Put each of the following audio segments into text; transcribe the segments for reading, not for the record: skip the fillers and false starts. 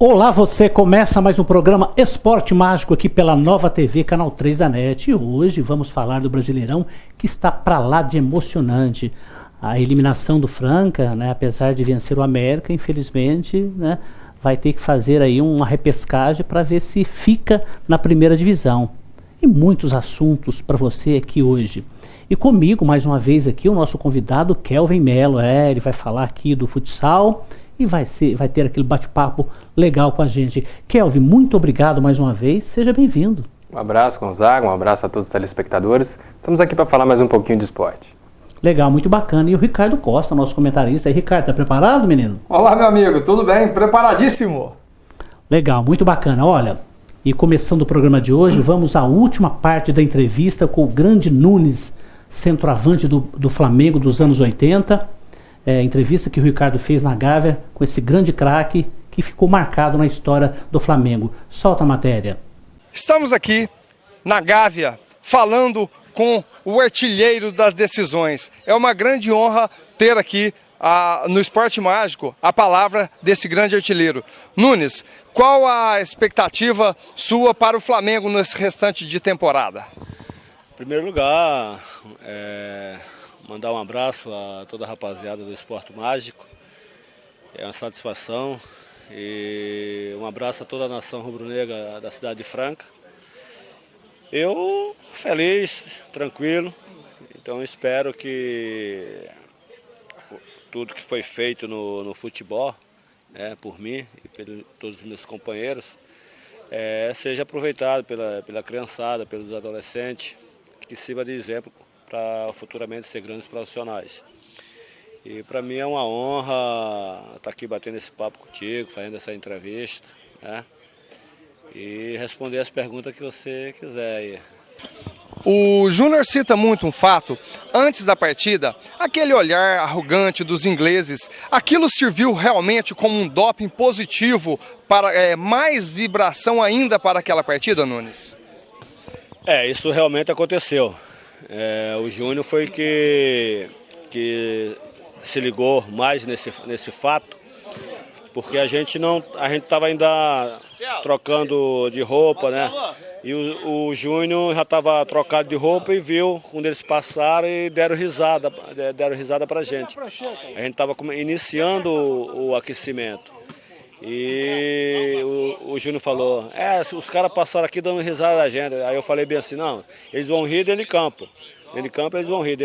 Olá, você começa mais um programa Esporte Mágico aqui pela Nova TV, canal 3 da NET. E hoje vamos falar do Brasileirão, que está pra lá de emocionante. A eliminação do Franca, né, apesar de vencer o América, infelizmente, né, vai ter que fazer aí uma repescagem para ver se fica na primeira divisão. E muitos assuntos para você aqui hoje. E comigo, mais uma vez aqui, o nosso convidado Kelvin Melo. Ele vai falar aqui do futsal e vai ter aquele bate-papo legal com a gente. Kelvin, muito obrigado mais uma vez, seja bem-vindo. Um abraço, Gonzaga, um abraço a todos os telespectadores. Estamos aqui para falar mais um pouquinho de esporte. Legal, muito bacana. E o Ricardo Costa, nosso comentarista. E Ricardo, tá preparado, menino? Olá, meu amigo, tudo bem? Preparadíssimo. Legal, muito bacana. Olha, e começando o programa de hoje, vamos à última parte da entrevista com o grande Nunes, centroavante do Flamengo dos anos 80. Entrevista que o Ricardo fez na Gávea com esse grande craque que ficou marcado na história do Flamengo. Solta a matéria. Estamos aqui na Gávea falando com o artilheiro das decisões. É uma grande honra ter aqui no Esporte Mágico a palavra desse grande artilheiro. Nunes, qual a expectativa sua para o Flamengo nesse restante de temporada? Em primeiro lugar, mandar um abraço a toda a rapaziada do Esporte Mágico. É uma satisfação. E um abraço a toda a nação rubro-negra da cidade de Franca. Eu feliz, tranquilo. Então espero que tudo que foi feito no futebol, por mim e por todos os meus companheiros, seja aproveitado pela criançada, pelos adolescentes, que sirva de exemplo para futuramente ser grandes profissionais. E para mim é uma honra estar aqui batendo esse papo contigo, fazendo essa entrevista, né? E responder as perguntas que você quiser aí. O Júnior cita muito um fato, antes da partida, aquele olhar arrogante dos ingleses, aquilo serviu realmente como um doping positivo para mais vibração ainda para aquela partida, Nunes? Isso realmente aconteceu. O Júnior foi que se ligou mais nesse fato, porque a gente estava ainda trocando de roupa, né? E o Júnior já estava trocado de roupa e viu quando eles passaram e deram risada pra gente. A gente estava iniciando o aquecimento. E o Júnior falou, os caras passaram aqui dando risada da gente. Aí eu falei bem assim, não, eles vão rir dentro de campo. Dentro de campo eles vão rir.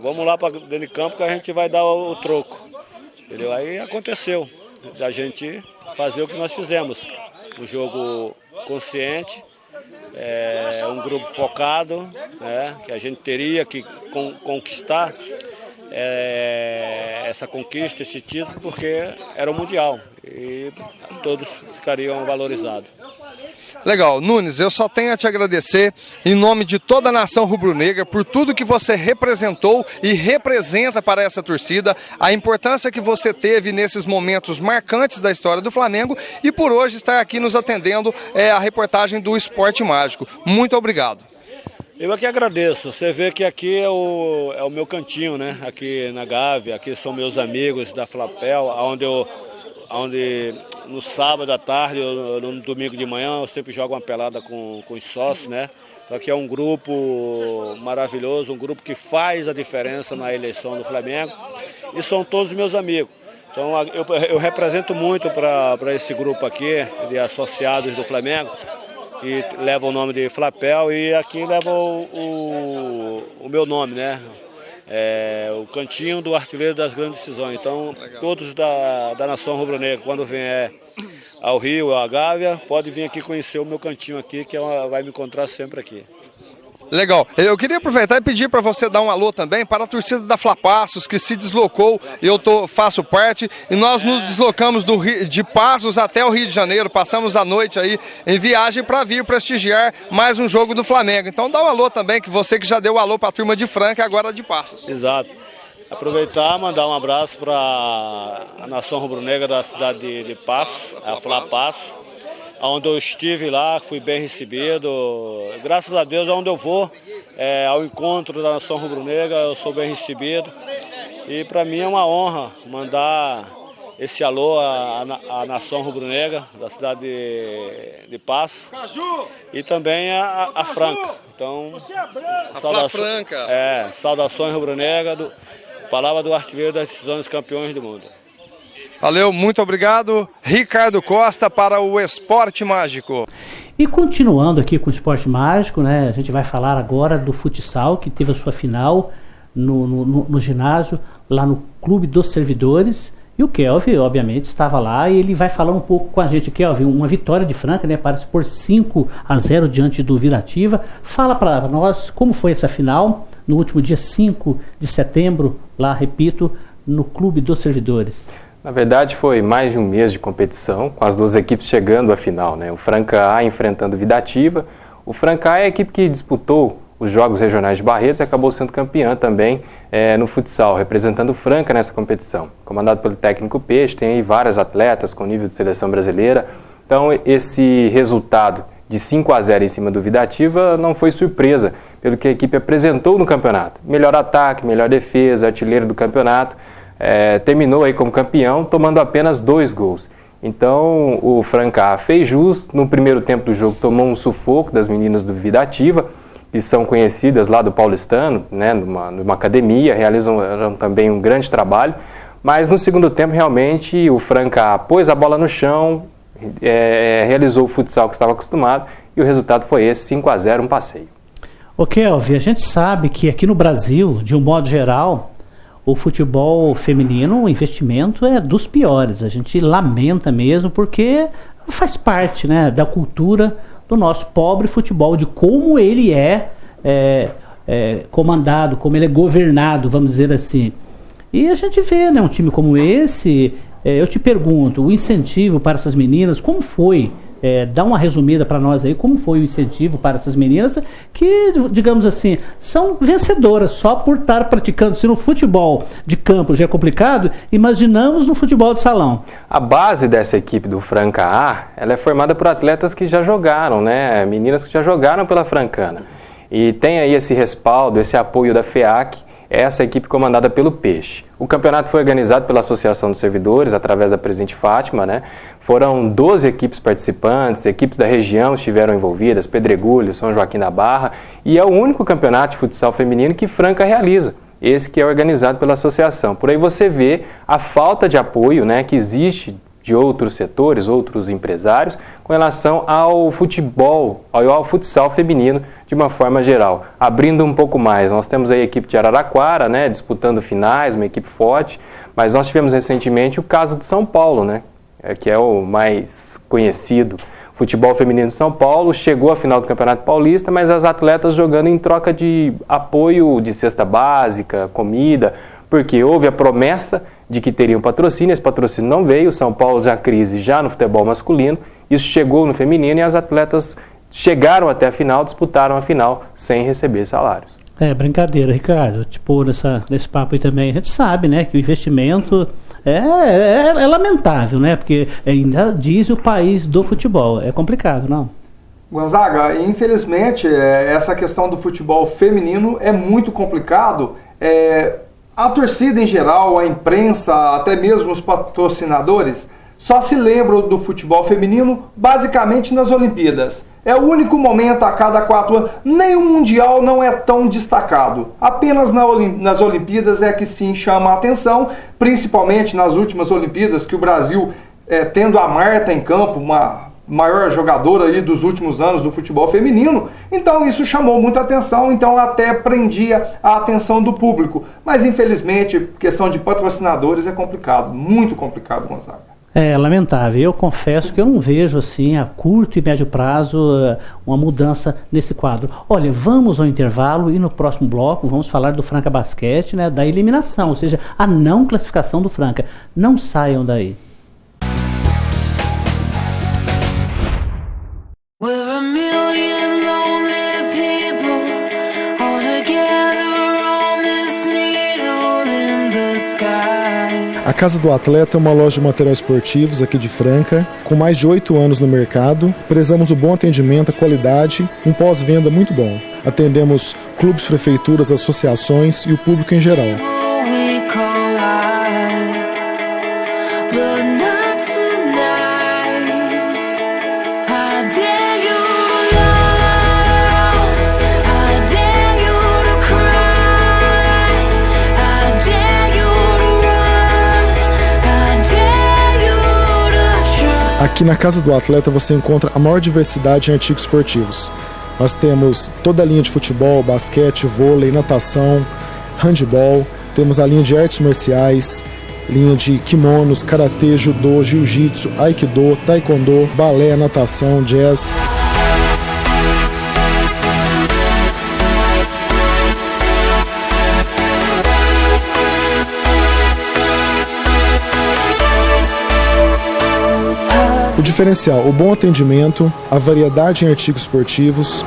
Vamos lá para dentro de campo que a gente vai dar o troco. Entendeu? Aí aconteceu da gente fazer o que nós fizemos. Um jogo consciente, um grupo focado, que a gente teria que conquistar essa conquista, esse título, porque era o Mundial e todos ficariam valorizados. Legal, Nunes, eu só tenho a te agradecer em nome de toda a nação rubro-negra por tudo que você representou e representa para essa torcida, a importância que você teve nesses momentos marcantes da história do Flamengo e por hoje estar aqui nos atendendo a reportagem do Esporte Mágico. Muito obrigado. Eu aqui agradeço. Você vê que aqui é o meu cantinho, né? Aqui na Gávea, aqui são meus amigos da Flapel, onde no sábado à tarde, no domingo de manhã, eu sempre jogo uma pelada com os sócios, né? Então aqui é um grupo maravilhoso, um grupo que faz a diferença na eleição do Flamengo e são todos meus amigos. Então eu represento muito para esse grupo aqui de associados do Flamengo, que leva o nome de Flapel e aqui leva o meu nome, né? O cantinho do artilheiro das grandes decisões. Então, todos da nação rubro-negra, quando vier ao Rio, à Gávea, pode vir aqui conhecer o meu cantinho aqui, que vai me encontrar sempre aqui. Legal. Eu queria aproveitar e pedir para você dar um alô também para a torcida da Flapassos, que se deslocou, faço parte, e nós nos deslocamos de Passos até o Rio de Janeiro, passamos a noite aí em viagem para vir prestigiar mais um jogo do Flamengo. Então dá um alô também, que você que já deu alô para a turma de Franca, agora de Passos. Exato. Aproveitar, mandar um abraço para a nação rubro-negra da cidade de Passos, a Flapassos, onde eu estive lá, fui bem recebido. Graças a Deus, aonde eu vou, ao encontro da nação rubro-negra, eu sou bem recebido. E para mim é uma honra mandar esse alô à nação rubro-negra da cidade de Passos e também a Franca. Então, saudações rubro-negra, palavra do artilheiro das decisões campeões do mundo. Valeu, muito obrigado. Ricardo Costa para o Esporte Mágico. E continuando aqui com o Esporte Mágico, né, a gente vai falar agora do futsal, que teve a sua final no ginásio, lá no Clube dos Servidores. E o Kelvin, obviamente, estava lá e ele vai falar um pouco com a gente. Kelvin, uma vitória de Franca, né, para se pôr 5-0 diante do Virativa. Fala para nós como foi essa final, no último dia 5 de setembro, lá, repito, no Clube dos Servidores. Na verdade, foi mais de um mês de competição, com as duas equipes chegando à final, né? O Franca A enfrentando o Virativa. O Franca A é a equipe que disputou os Jogos Regionais de Barretos e acabou sendo campeã também no futsal, representando o Franca nessa competição. Comandado pelo técnico Peixe, tem aí vários atletas com nível de seleção brasileira. Então, esse resultado de 5-0 em cima do Virativa não foi surpresa, pelo que a equipe apresentou no campeonato. Melhor ataque, melhor defesa, artilheiro do campeonato. Terminou aí como campeão, tomando apenas 2 gols. Então, o Franca A fez jus. No primeiro tempo do jogo, tomou um sufoco das meninas do Virativa, que são conhecidas lá do Paulistano, né, numa academia, realizam também um grande trabalho. Mas no segundo tempo, realmente, o Franca A pôs a bola no chão, realizou o futsal que estava acostumado, e o resultado foi esse, 5-0, um passeio. Ô Kelvin, a gente sabe que aqui no Brasil, de um modo geral, o futebol feminino, o investimento é dos piores. A gente lamenta mesmo, porque faz parte, né, da cultura do nosso pobre futebol, de como ele é comandado, como ele é governado, vamos dizer assim. E a gente vê, né, um time como esse, eu te pergunto, o incentivo para essas meninas, como foi? Dá uma resumida para nós aí, como foi o incentivo para essas meninas que, digamos assim, são vencedoras só por estar praticando. Se no futebol de campo já é complicado, imaginamos no futebol de salão. A base dessa equipe do Franca A, ela é formada por atletas que já jogaram, né? Meninas que já jogaram pela Francana. E tem aí esse respaldo, esse apoio da FEAC, essa equipe comandada pelo Peixe. O campeonato foi organizado pela Associação dos Servidores, através da presidente Fátima, né? Foram 12 equipes participantes, equipes da região estiveram envolvidas, Pedregulho, São Joaquim da Barra, e é o único campeonato de futsal feminino que Franca realiza, esse que é organizado pela associação. Por aí você vê a falta de apoio, né, que existe de outros setores, outros empresários, com relação ao futebol, ao futsal feminino de uma forma geral. Abrindo um pouco mais, nós temos aí a equipe de Araraquara, né, disputando finais, uma equipe forte, mas nós tivemos recentemente o caso do São Paulo, né, que é o mais conhecido. O futebol feminino de São Paulo chegou à final do Campeonato Paulista, mas as atletas jogando em troca de apoio de cesta básica, comida, porque houve a promessa de que teria um patrocínio, esse patrocínio não veio, o São Paulo já crise já no futebol masculino, isso chegou no feminino e as atletas chegaram até a final, disputaram a final sem receber salários. Brincadeira, Ricardo, tipo, nesse papo aí também, a gente sabe, né, que o investimento é lamentável, né, porque ainda diz o país do futebol, é complicado, não? Gonzaga, infelizmente, essa questão do futebol feminino é muito complicado. A torcida em geral, a imprensa, até mesmo os patrocinadores, só se lembram do futebol feminino basicamente nas Olimpíadas. É o único momento a cada 4 anos, nem o Mundial não é tão destacado. Apenas nas Olimpíadas é que sim chama a atenção, principalmente nas últimas Olimpíadas, que o Brasil, tendo a Marta em campo, uma maior jogadora aí dos últimos anos do futebol feminino, então isso chamou muita atenção, então até prendia a atenção do público. Mas infelizmente, questão de patrocinadores é complicado, muito complicado, Gonzaga. É lamentável. Eu confesso que eu não vejo assim a curto e médio prazo uma mudança nesse quadro. Olha, vamos ao intervalo e no próximo bloco vamos falar do Franca Basquete, né, da eliminação, ou seja, a não classificação do Franca. Não saiam daí. A Casa do Atleta é uma loja de materiais esportivos aqui de Franca, com mais de 8 anos no mercado. Prezamos o bom atendimento, a qualidade, um pós-venda muito bom. Atendemos clubes, prefeituras, associações e o público em geral. Aqui na Casa do Atleta você encontra a maior diversidade em artigos esportivos. Nós temos toda a linha de futebol, basquete, vôlei, natação, handebol, temos a linha de artes marciais, linha de kimonos, karatê, judô, jiu-jitsu, aikido, taekwondo, balé, natação, jazz. O diferencial, o bom atendimento, a variedade em artigos esportivos.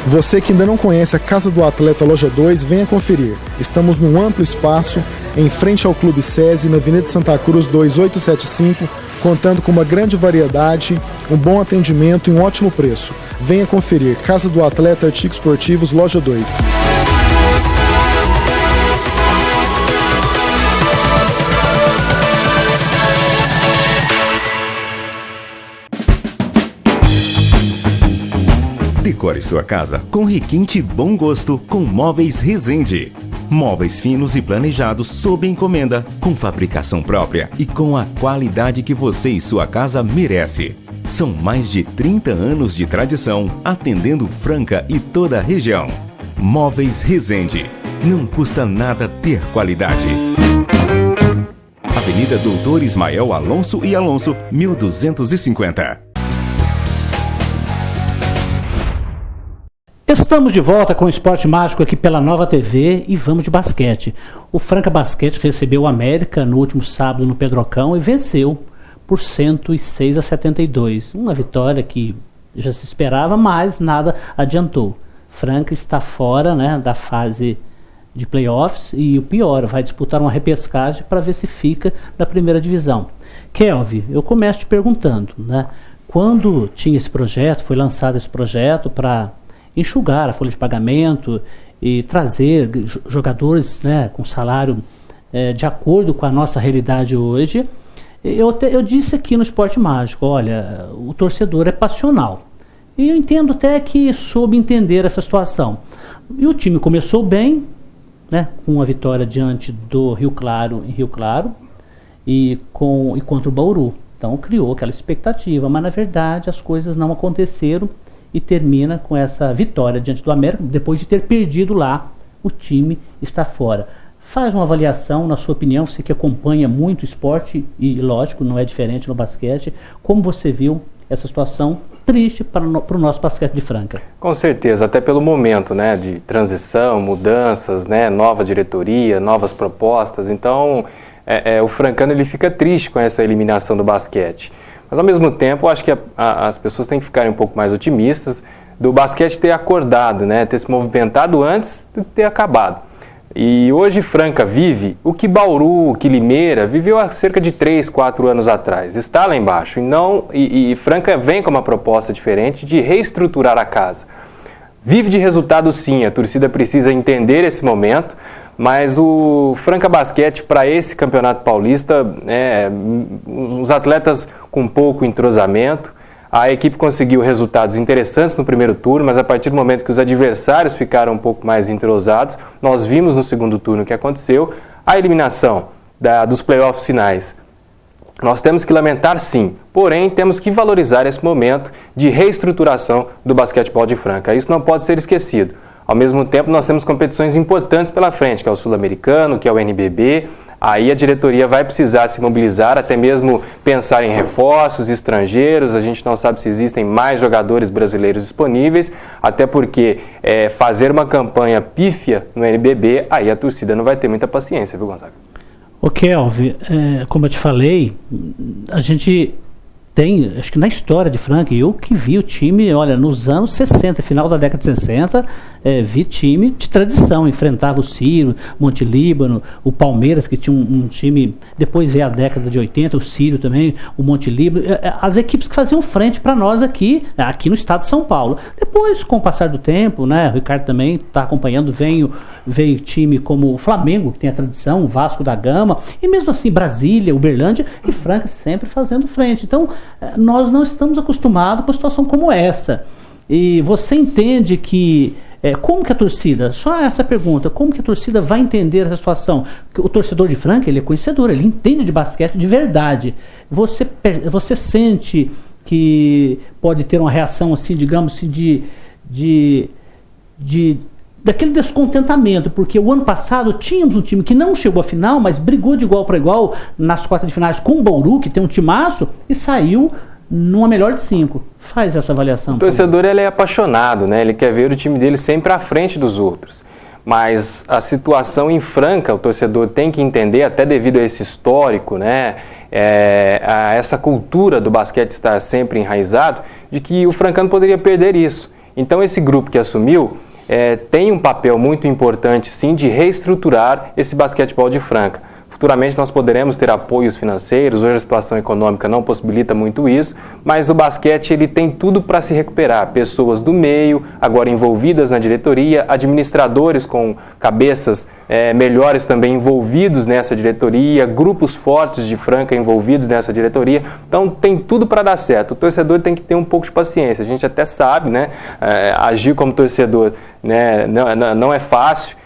Você que ainda não conhece a Casa do Atleta Loja 2, venha conferir. Estamos num amplo espaço, em frente ao Clube SESI, na Avenida Santa Cruz 2875, contando com uma grande variedade, um bom atendimento e um ótimo preço. Venha conferir. Casa do Atleta Artigos Esportivos, Loja 2. Decore sua casa com requinte bom gosto com Móveis Resende. Móveis finos e planejados sob encomenda, com fabricação própria e com a qualidade que você e sua casa merece. São mais de 30 anos de tradição, atendendo Franca e toda a região. Móveis Resende. Não custa nada ter qualidade. Avenida Doutor Ismael Alonso e Alonso, 1250. Estamos de volta com o Esporte Mágico aqui pela Nova TV e vamos de basquete. O Franca Basquete recebeu o América no último sábado no Pedrocão e venceu por 106-72. Uma vitória que já se esperava, mas nada adiantou. Franca está fora, né, da fase de playoffs e o pior, vai disputar uma repescagem para ver se fica na primeira divisão. Kelvin, eu começo te perguntando, né, quando tinha esse projeto, foi lançado esse projeto para enxugar a folha de pagamento e trazer jogadores, né, com salário de acordo com a nossa realidade hoje. Eu disse aqui no Esporte Mágico, olha, o torcedor é passional. E eu entendo até que soube entender essa situação. E o time começou bem, né, com a vitória diante do Rio Claro, em Rio Claro, e contra o Bauru. Então criou aquela expectativa, mas na verdade as coisas não aconteceram. E termina com essa vitória diante do América, depois de ter perdido lá, o time está fora. Faz uma avaliação, na sua opinião, você que acompanha muito o esporte, e lógico, não é diferente no basquete, como você viu essa situação triste para o nosso basquete de Franca? Com certeza, até pelo momento, né, de transição, mudanças, né, nova diretoria, novas propostas, então o francano ele fica triste com essa eliminação do basquete. Mas, ao mesmo tempo, eu acho que as pessoas têm que ficar um pouco mais otimistas do basquete ter acordado, né? Ter se movimentado antes de ter acabado. E hoje Franca vive o que Bauru, o que Limeira viveu há cerca de 3, 4 anos atrás. Está lá embaixo. E Franca vem com uma proposta diferente de reestruturar a casa. Vive de resultado sim, a torcida precisa entender esse momento. Mas o Franca Basquete, para esse Campeonato Paulista, os atletas com pouco entrosamento, a equipe conseguiu resultados interessantes no primeiro turno, mas a partir do momento que os adversários ficaram um pouco mais entrosados, nós vimos no segundo turno o que aconteceu, a eliminação dos playoffs finais. Nós temos que lamentar sim, porém temos que valorizar esse momento de reestruturação do basquetebol de Franca. Isso não pode ser esquecido. Ao mesmo tempo, nós temos competições importantes pela frente, que é o Sul-Americano, que é o NBB. Aí a diretoria vai precisar se mobilizar, até mesmo pensar em reforços estrangeiros. A gente não sabe se existem mais jogadores brasileiros disponíveis, até porque fazer uma campanha pífia no NBB, aí a torcida não vai ter muita paciência, viu, Gonzaga? Ô Kelvin, como eu te falei, a gente tem, acho que na história de Franca, eu que vi o time, olha, nos anos 60, final da década de 60, vi time de tradição, enfrentava o Ciro, Monte Líbano, o Palmeiras, que tinha um time, depois veio a década de 80, o Ciro também, o Monte Líbano, as equipes que faziam frente para nós aqui no estado de São Paulo. Depois, com o passar do tempo, né, o Ricardo também está acompanhando, veio time como o Flamengo, que tem a tradição, o Vasco da Gama, e mesmo assim Brasília, Uberlândia e Franca sempre fazendo frente. Então, nós não estamos acostumados com uma situação como essa. E você entende que como que a torcida, só essa pergunta, como que a torcida vai entender essa situação? O torcedor de Franca, ele é conhecedor, ele entende de basquete de verdade. Você sente que pode ter uma reação assim, digamos assim, daquele descontentamento, porque o ano passado tínhamos um time que não chegou à final, mas brigou de igual para igual nas quartas de finais com o Bauru, que tem um timaço, e saiu numa melhor de 5. Faz essa avaliação. O torcedor, ele é apaixonado, né? Ele quer ver o time dele sempre à frente dos outros. Mas a situação em Franca, o torcedor tem que entender, até devido a esse histórico, né? A essa cultura do basquete estar sempre enraizado, de que o francano poderia perder isso. Então esse grupo que assumiu tem um papel muito importante, sim, de reestruturar esse basquetebol de Franca. Futuramente nós poderemos ter apoios financeiros, hoje a situação econômica não possibilita muito isso, mas o basquete ele tem tudo para se recuperar. Pessoas do meio, agora envolvidas na diretoria, administradores com cabeças melhores também envolvidos nessa diretoria, grupos fortes de Franca envolvidos nessa diretoria. Então tem tudo para dar certo. O torcedor tem que ter um pouco de paciência. A gente até sabe, né, agir como torcedor, né, não é fácil.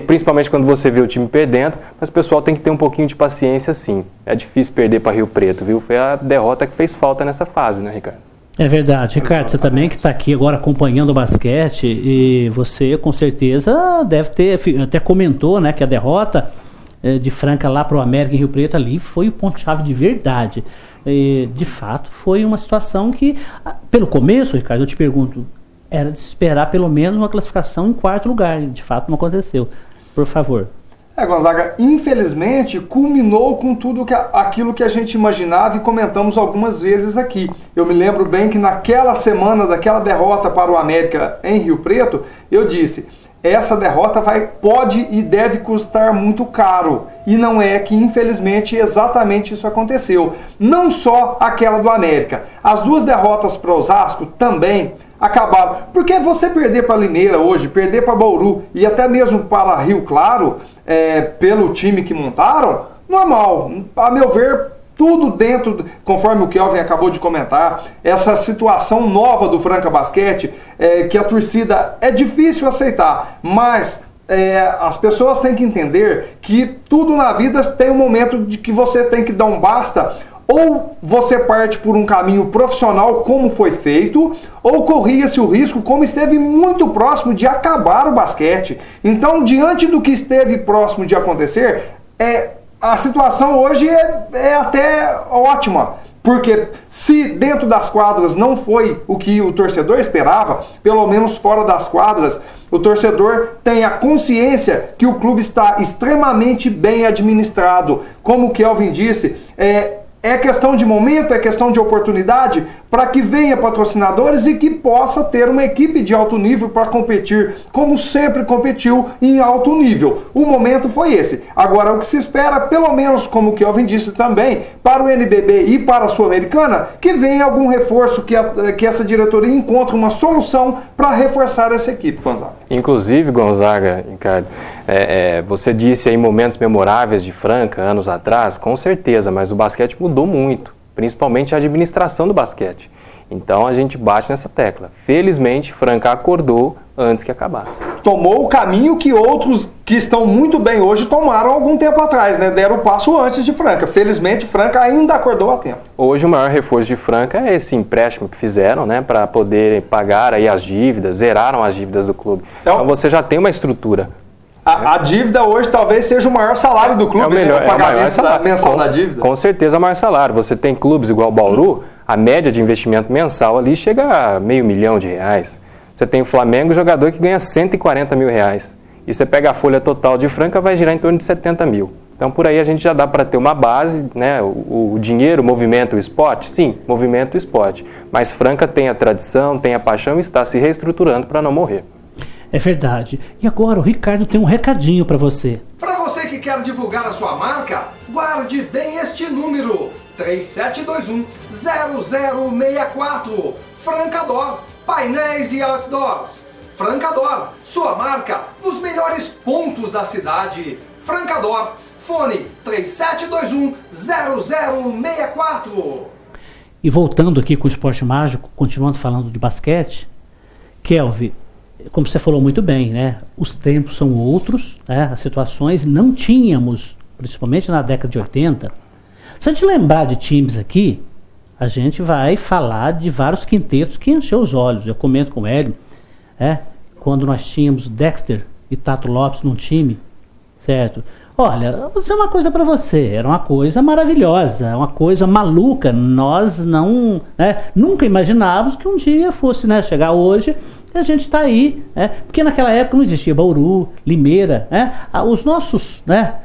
Principalmente quando você vê o time perdendo, mas o pessoal tem que ter um pouquinho de paciência, sim. É difícil perder para Rio Preto, viu? Foi a derrota que fez falta nessa fase, né, Ricardo? É verdade. Ricardo, você também que está aqui agora acompanhando o basquete, e você com certeza deve ter, até comentou, né, que a derrota de Franca lá para o América em Rio Preto ali foi o ponto-chave de verdade. De fato, foi uma situação que, pelo começo, Ricardo, eu te pergunto, era de esperar pelo menos uma classificação em 4º lugar. De fato, não aconteceu. Por favor. Gonzaga, infelizmente, culminou com tudo aquilo que a gente imaginava e comentamos algumas vezes aqui. Eu me lembro bem que naquela semana daquela derrota para o América em Rio Preto, eu disse, essa derrota pode e deve custar muito caro. E não é que, infelizmente, exatamente isso aconteceu. Não só aquela do América. As 2 derrotas para Osasco também acabaram. Porque você perder para Limeira hoje, perder para Bauru e até mesmo para Rio Claro, pelo time que montaram, normal. A meu ver, tudo dentro, conforme o Kelvin acabou de comentar, essa situação nova do Franca Basquete, que a torcida é difícil aceitar, mas as pessoas têm que entender que tudo na vida tem um momento de que você tem que dar um basta. Ou você parte por um caminho profissional, como foi feito, ou corria-se o risco, como esteve muito próximo de acabar o basquete. Então, diante do que esteve próximo de acontecer, a situação hoje é até ótima. Porque se dentro das quadras não foi o que o torcedor esperava, pelo menos fora das quadras, o torcedor tem a consciência que o clube está extremamente bem administrado. Como o Kelvin disse, é questão de momento, é questão de oportunidade para que venha patrocinadores e que possa ter uma equipe de alto nível para competir, como sempre competiu em alto nível. O momento foi esse. Agora, o que se espera, pelo menos como o Kelvin disse também, para o NBB e para a Sul-Americana, que venha algum reforço, que essa diretoria encontre uma solução para reforçar essa equipe, Gonzaga. Inclusive, Gonzaga, Ricardo, você disse aí momentos memoráveis de Franca, anos atrás, com certeza, mas o basquete mudou muito, principalmente a administração do basquete. Então a gente bate nessa tecla. Felizmente, Franca acordou antes que acabasse. Tomou o caminho que outros que estão muito bem hoje tomaram algum tempo atrás, né? Deram o passo antes de Franca. Felizmente, Franca ainda acordou a tempo. Hoje o maior reforço de Franca é esse empréstimo que fizeram, né? Para poder pagar aí as dívidas, zeraram as dívidas do clube. Então você já tem uma estrutura. A dívida hoje talvez seja o maior salário do clube, o pagamento mensal da dívida. Com certeza é o maior salário. Você tem clubes igual o Bauru, a média de investimento mensal ali chega a R$500 mil. Você tem o Flamengo, jogador que ganha R$140 mil. E você pega a folha total de Franca, vai girar em torno de 70 mil. Então por aí a gente já dá para ter uma base, né? O dinheiro movimenta o esporte? Sim, movimenta o esporte. Mas Franca tem a tradição, tem a paixão e está se reestruturando para não morrer. É verdade. E agora o Ricardo tem um recadinho para você. Para você que quer divulgar a sua marca, guarde bem este número: 3721-0064. Francador, painéis e outdoors. Francador, sua marca nos melhores pontos da cidade. Francador, fone 3721-0064. E voltando aqui com o Esporte Mágico, continuando falando de basquete, Kelvin, como você falou muito bem, né? Os tempos são outros, né? As situações não tínhamos, principalmente na década de 80. Se a gente lembrar de times aqui, a gente vai falar de vários quintetos que encheu os olhos. Eu comento com o Hélio, quando nós tínhamos Dexter e Tato Lopes num time, certo? Olha, vou dizer uma coisa para você, era uma coisa maravilhosa, uma coisa maluca. Nós não, nunca imaginávamos que um dia fosse, chegar hoje e a gente está aí, porque naquela época não existia Bauru, Limeira, os nossos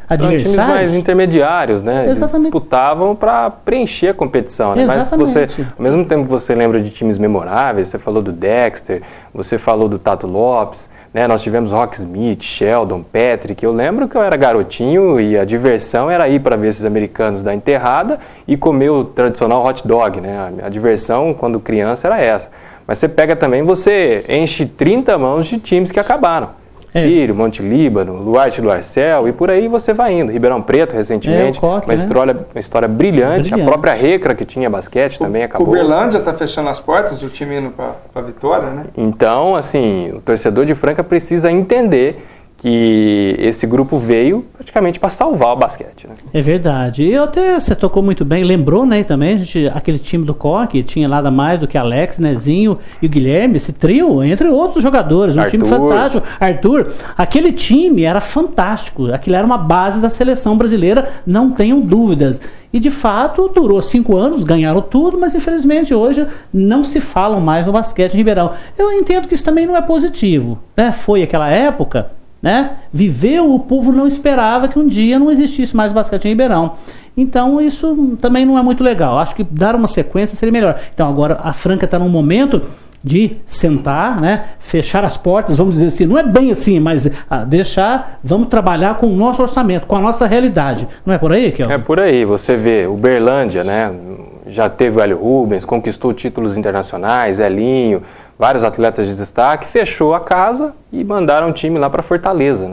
adversários... Times mais intermediários, Exatamente. Eles disputavam para preencher a competição, né? Mas você, ao mesmo tempo que você lembra de times memoráveis, você falou do Dexter, você falou do Tato Lopes, nós tivemos Rock Smith, Sheldon, Patrick. Eu lembro que eu era garotinho e a diversão era ir para ver esses americanos da enterrada e comer o tradicional hot dog, né? A diversão quando criança era essa. Mas você pega também, você enche 30 mãos de times que acabaram. Sírio, Monte Líbano, Luarte do Arcel e por aí você vai indo. Ribeirão Preto, recentemente, uma história brilhante. A própria Recra, que tinha basquete, também acabou. O Uberlândia está fechando as portas, o time indo para a vitória, né? Então, assim, o torcedor de Franca precisa entender que esse grupo veio praticamente para salvar o basquete, né? É verdade. E você tocou muito bem, lembrou, também, aquele time do Coque, tinha nada mais do que Alex, Nezinho e o Guilherme, esse trio, entre outros jogadores, um time fantástico. Arthur, aquele time era fantástico, aquilo era uma base da seleção brasileira, não tenham dúvidas. E de fato, durou 5 anos, ganharam tudo, mas infelizmente hoje não se falam mais no basquete em Ribeirão. Eu entendo que isso também não é positivo, Foi aquela época... Viveu, o povo não esperava que um dia não existisse mais basquete em Ribeirão. Então isso também não é muito legal. Acho que dar uma sequência seria melhor. Então agora a Franca está num momento de sentar, fechar as portas, vamos dizer assim, não é bem assim, mas vamos trabalhar com o nosso orçamento, com a nossa realidade. Não é por aí, Kelvin? É por aí. Você vê, Uberlândia, já teve o Hélio Rubens, conquistou títulos internacionais, Elinho, vários atletas de destaque, fechou a casa e mandaram um time lá para Fortaleza,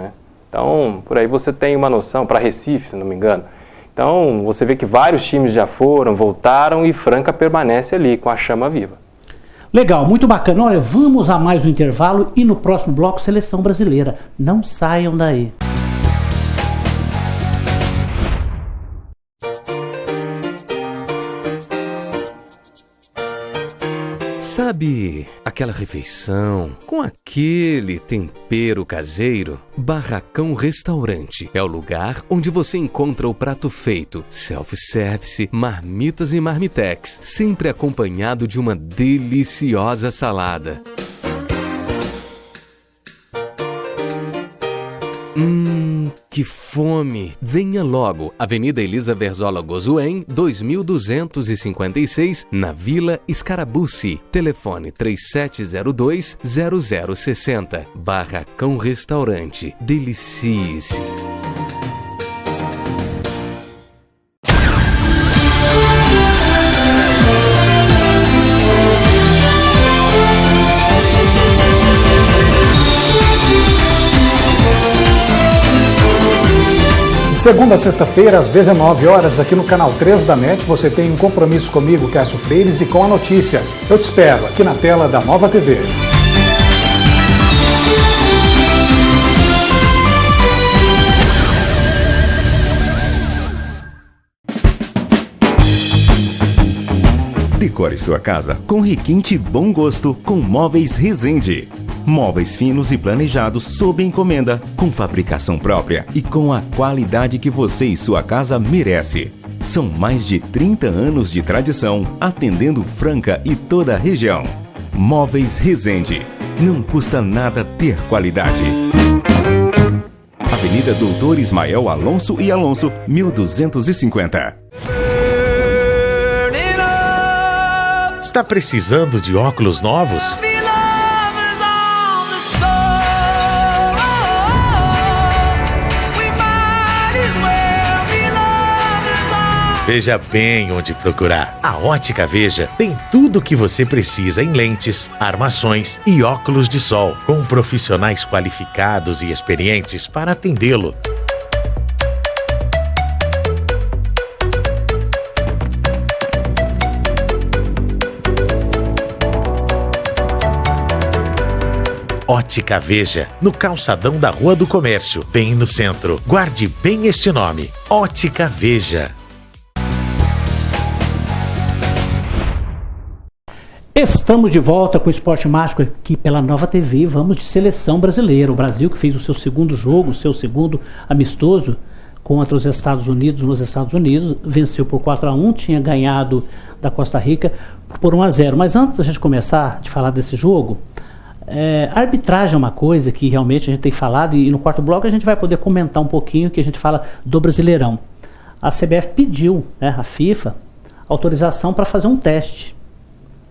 Então, por aí você tem uma noção, para Recife, se não me engano. Então, você vê que vários times já foram, voltaram e Franca permanece ali, com a chama viva. Legal, muito bacana. Olha, vamos a mais um intervalo e no próximo bloco, Seleção Brasileira. Não saiam daí. Sabe aquela refeição com aquele tempero caseiro? Barracão Restaurante é o lugar onde você encontra o prato feito, self-service, marmitas e marmitex, sempre acompanhado de uma deliciosa salada. Que fome! Venha logo, Avenida Elisa Verzola Gozuem, 2256, na Vila Scarabucci. Telefone 3702-0060. Barracão Restaurante. Delicie-se! Segunda a sexta-feira, às 19 horas, aqui no canal 3 da NET, você tem um compromisso comigo, Cássio Freires, e com a notícia. Eu te espero aqui na tela da Nova TV. Decore sua casa com requinte bom gosto com Móveis Resende. Móveis finos e planejados sob encomenda, com fabricação própria e com a qualidade que você e sua casa merece. São mais de 30 anos de tradição, atendendo Franca e toda a região. Móveis Resende. Não custa nada ter qualidade. Avenida Doutor Ismael Alonso e Alonso, 1250. Está precisando de óculos novos? Veja bem onde procurar. A Ótica Veja tem tudo o que você precisa em lentes, armações e óculos de sol, com profissionais qualificados e experientes para atendê-lo. Ótica Veja, no calçadão da Rua do Comércio, bem no centro. Guarde bem este nome, Ótica Veja. Estamos de volta com o Esporte Mágico aqui pela Nova TV. Vamos de seleção brasileira. O Brasil que fez o seu segundo jogo, o seu segundo amistoso contra os Estados Unidos, nos Estados Unidos, venceu por 4-1, tinha ganhado da Costa Rica por 1-0. Mas antes da gente começar a falar desse jogo, a arbitragem é uma coisa que realmente a gente tem falado, e no quarto bloco a gente vai poder comentar um pouquinho que a gente fala do Brasileirão. A CBF pediu, a FIFA, autorização para fazer um teste.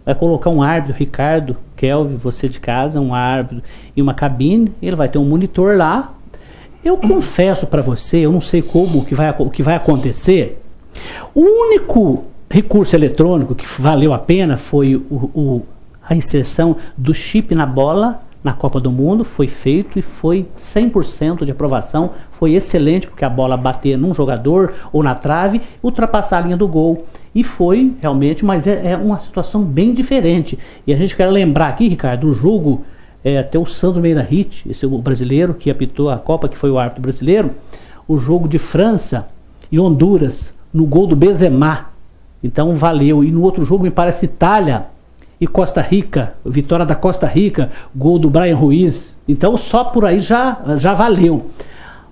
Vai colocar um árbitro, Ricardo, Kelvin, você de casa, um árbitro em uma cabine, ele vai ter um monitor lá. Eu confesso para você, eu não sei como o que vai acontecer. O único recurso eletrônico que valeu a pena foi a inserção do chip na bola na Copa do Mundo. Foi feito e foi 100% de aprovação. Foi excelente, porque a bola bater num jogador ou na trave, ultrapassar a linha do gol. E foi realmente, mas é uma situação bem diferente. E a gente quer lembrar aqui, Ricardo, um jogo, até o Sandro Meirahit, esse é o brasileiro que apitou a Copa, que foi o árbitro brasileiro, o jogo de França e Honduras, no gol do Benzema. Então valeu. E no outro jogo, me parece Itália e Costa Rica, vitória da Costa Rica, gol do Brian Ruiz. Então só por aí já valeu.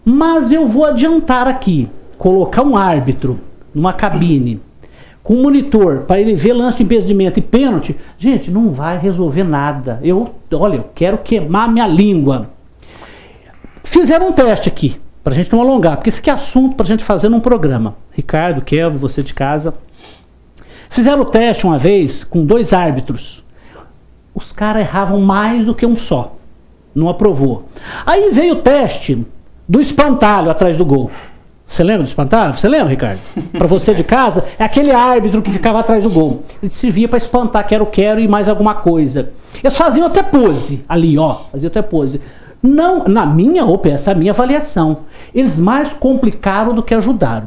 Mas eu vou adiantar aqui, colocar um árbitro numa cabine com um monitor para ele ver lance de impedimento e pênalti, gente, não vai resolver nada. Eu quero queimar minha língua. Fizeram um teste aqui, para a gente não alongar, porque esse aqui é assunto para a gente fazer num programa. Ricardo, Kelvin, você de casa. Fizeram o teste uma vez com 2 árbitros. Os caras erravam mais do que um só. Não aprovou. Aí veio o teste do espantalho atrás do gol. Você lembra do espantalho? Você lembra, Ricardo? Para você de casa, é aquele árbitro que ficava atrás do gol. Ele servia para espantar quero e mais alguma coisa. Eles faziam até pose ali, faziam até pose. Não, essa é a minha avaliação. Eles mais complicaram do que ajudaram.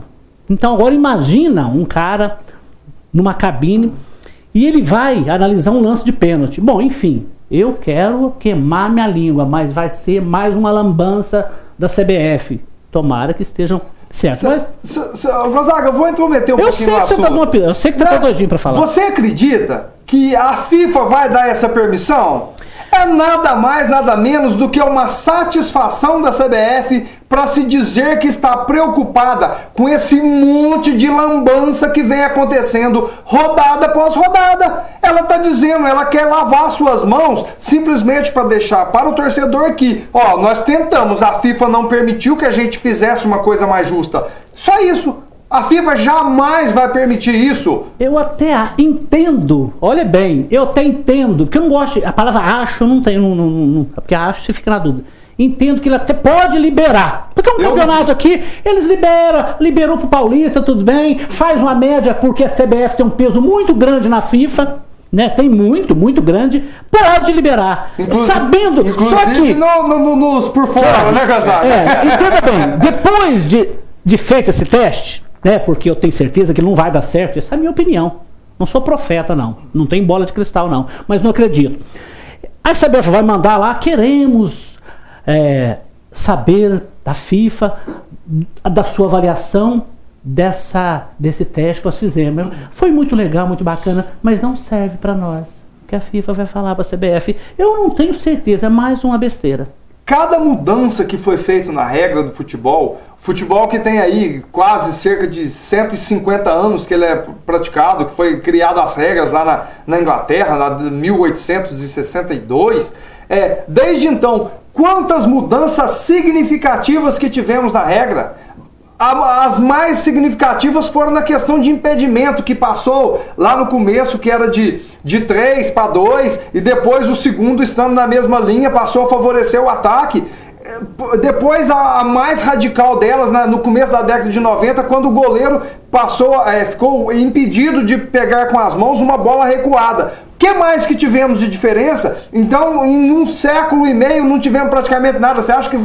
Então agora imagina um cara numa cabine e ele vai analisar um lance de pênalti. Bom, enfim, eu quero queimar minha língua, mas vai ser mais uma lambança da CBF. Tomara que estejam certo. Gonzaga, eu vou intrometer um pouquinho no assunto. Eu sei que você tá doidinho para falar. Você acredita que a FIFA vai dar essa permissão? É nada mais, nada menos do que uma satisfação da CBF para se dizer que está preocupada com esse monte de lambança que vem acontecendo rodada após rodada. Ela está dizendo, ela quer lavar suas mãos simplesmente para deixar para o torcedor que, nós tentamos, a FIFA não permitiu que a gente fizesse uma coisa mais justa. Só isso. A FIFA jamais vai permitir isso. Eu até entendo, olha bem, eu até entendo, porque eu não gosto, a palavra acho, eu não tenho, porque acho você fica na dúvida. Entendo que ele até pode liberar, porque é um campeonato aqui, eles liberou pro Paulista, tudo bem, faz uma média, porque a CBF tem um peso muito grande na FIFA, né? Tem muito grande, pode liberar. Sabendo, só que... nos por fora, né, Gonzaga? Entenda bem, depois de feito esse teste, porque eu tenho certeza que não vai dar certo, essa é a minha opinião. Não sou profeta, não tem bola de cristal, não, mas não acredito. A CBF vai mandar lá, queremos saber da FIFA, da sua avaliação desse teste que nós fizemos. Foi muito legal, muito bacana, mas não serve para nós. O que a FIFA vai falar para a CBF, eu não tenho certeza, é mais uma besteira. Cada mudança que foi feita na regra do futebol que tem aí quase cerca de 150 anos que ele é praticado, que foi criado as regras lá na Inglaterra, lá de 1862, desde então, quantas mudanças significativas que tivemos na regra? As mais significativas foram na questão de impedimento, que passou lá no começo, que era de 3 para 2, e depois o segundo, estando na mesma linha, passou a favorecer o ataque. Depois a mais radical delas, no começo da década de 90, quando o goleiro ficou impedido de pegar com as mãos uma bola recuada. O que mais que tivemos de diferença? Então, em 1 século e meio não tivemos praticamente nada. Você acha que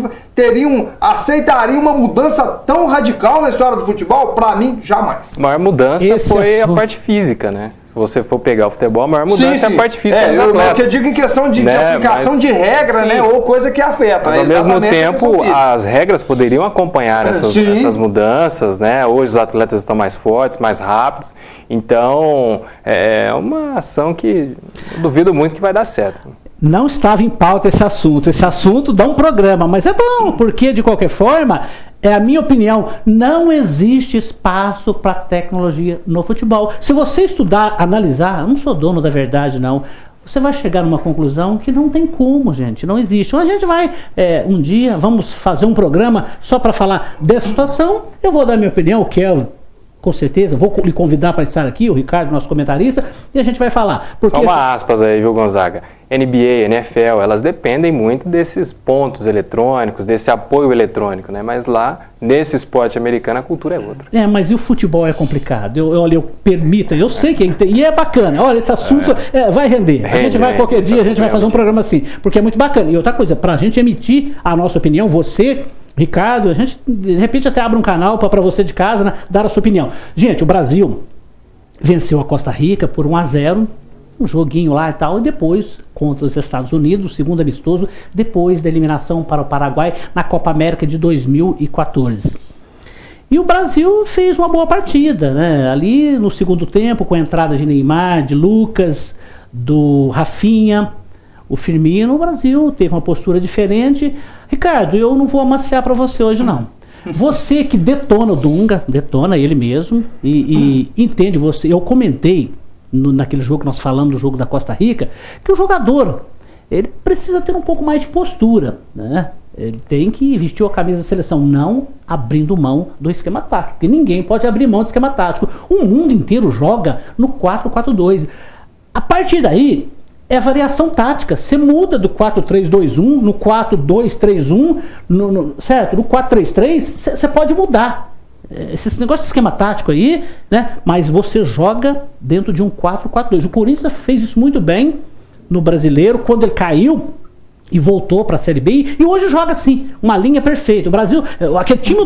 aceitariam uma mudança tão radical na história do futebol? Para mim, jamais. A maior mudança foi a parte física, né? Se você for pegar o futebol, a maior mudança é a parte física dos atletas. Que eu digo em questão de aplicação de regra, né? Ou coisa que afeta. Mas, ao mesmo tempo, as regras poderiam acompanhar essas mudanças, né? Hoje os atletas estão mais fortes, mais rápidos. Então, é uma ação que eu duvido muito que vai dar certo. Não estava em pauta esse assunto. Esse assunto dá um programa, mas é bom, porque, de qualquer forma, é a minha opinião, não existe espaço para tecnologia no futebol. Se você estudar, analisar, eu não sou dono da verdade, não. Você vai chegar numa conclusão que não tem como, gente, não existe. Então a gente vai, um dia, vamos fazer um programa só para falar dessa situação. Eu vou dar minha opinião, o Kelvin, com certeza, vou lhe convidar para estar aqui, o Ricardo, nosso comentarista, e a gente vai falar. Porque só uma aspas aí, viu, Gonzaga? NBA, NFL, elas dependem muito desses pontos eletrônicos, desse apoio eletrônico, né? Mas lá, nesse esporte americano, a cultura é outra. Mas e o futebol é complicado? Eu sei que e é bacana. Olha, esse assunto vai render. A gente vai, qualquer dia, a gente vai fazer um programa assim, porque é muito bacana. E outra coisa, para a gente emitir a nossa opinião, você, Ricardo, a gente, de repente, até abre um canal para você de casa, né, dar a sua opinião. Gente, o Brasil venceu a Costa Rica por 1-0, um joguinho lá e tal, e depois contra os Estados Unidos, o segundo amistoso, depois da eliminação para o Paraguai na Copa América de 2014. E o Brasil fez uma boa partida, né? Ali no segundo tempo, com a entrada de Neymar, de Lucas, do Rafinha, o Firmino, o Brasil teve uma postura diferente. Ricardo, eu não vou amaciar para você hoje, não. Você que detona o Dunga, detona ele mesmo, e entende você. Eu comentei naquele jogo que nós falamos do jogo da Costa Rica, que o jogador, ele precisa ter um pouco mais de postura, né? Ele tem que vestir a camisa da seleção, não abrindo mão do esquema tático, porque ninguém pode abrir mão do esquema tático. O mundo inteiro joga no 4-4-2. A partir daí, é variação tática. Você muda do 4-3-2-1, no 4-2-3-1, certo? No 4-3-3, você pode mudar. Esse negócio de esquema tático aí, né? Mas você joga dentro de um 4-4-2. O Corinthians fez isso muito bem no Brasileiro, quando ele caiu e voltou para a Série B, e hoje joga assim, uma linha perfeita. O Brasil, aquele time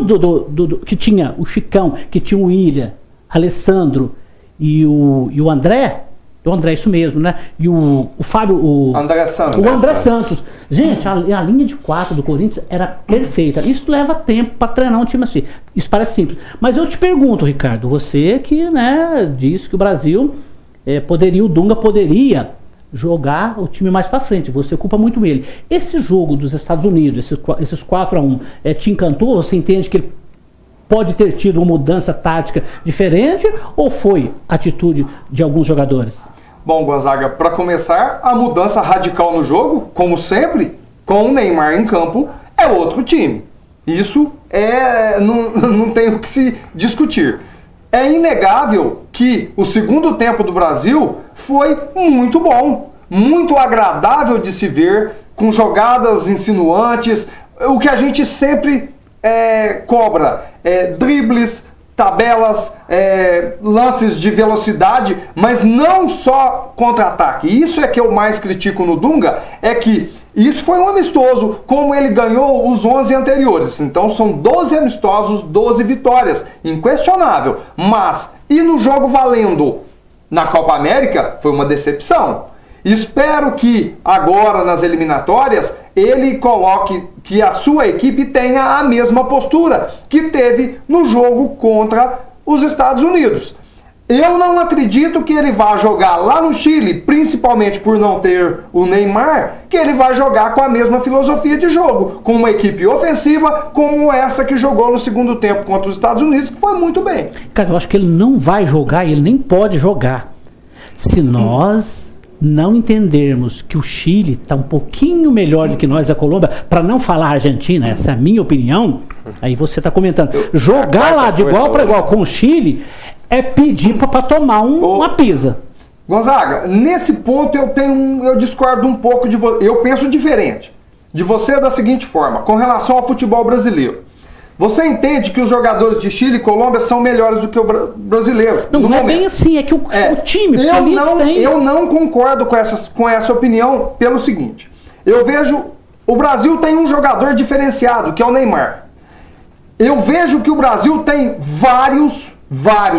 que tinha o Chicão, que tinha o William, Alessandro e o André, isso mesmo, né? E o Fábio, o André Santos. Gente, a linha de 4 do Corinthians era perfeita. Isso leva tempo para treinar um time assim. Isso parece simples. Mas eu te pergunto, Ricardo, você que, né, disse que o Brasil o Dunga poderia jogar o time mais para frente. Você culpa muito ele. Esse jogo dos Estados Unidos, esses 4-1, te encantou? Você entende que ele pode ter tido uma mudança tática diferente, ou foi atitude de alguns jogadores? Bom, Gonzaga, para começar, a mudança radical no jogo, como sempre, com o Neymar em campo, é outro time. Isso não tem o que se discutir. É inegável que o segundo tempo do Brasil foi muito bom, muito agradável de se ver, com jogadas insinuantes, o que a gente sempre cobra, dribles, tabelas, lances de velocidade, mas não só contra-ataque. Isso é que eu mais critico no Dunga, é que isso foi um amistoso, como ele ganhou os 11 anteriores. Então são 12 amistosos, 12 vitórias, inquestionável. Mas, e no jogo valendo na Copa América, foi uma decepção. Espero que agora nas eliminatórias ele coloque que a sua equipe tenha a mesma postura que teve no jogo contra os Estados Unidos. Eu não acredito que ele vá jogar lá no Chile, principalmente por não ter o Neymar, que ele vai jogar com a mesma filosofia de jogo, com uma equipe ofensiva como essa que jogou no segundo tempo contra os Estados Unidos, que foi muito bem. Cara, eu acho que ele não vai jogar, ele nem pode jogar. Se nós não entendermos que o Chile está um pouquinho melhor do que nós, a Colômbia, para não falar a Argentina, essa é a minha opinião, aí você está comentando, jogar lá de igual para igual com o Chile é pedir para tomar uma pizza. Gonzaga, nesse ponto eu discordo um pouco de você. Eu penso diferente. de você da seguinte forma, com relação ao futebol brasileiro. Você entende que os jogadores de Chile e Colômbia são melhores do que o brasileiro? Não é bem assim, é que o time eu não concordo com essa opinião pelo seguinte. Eu vejo, o Brasil tem um jogador diferenciado, que é o Neymar. Eu vejo que o Brasil tem vários,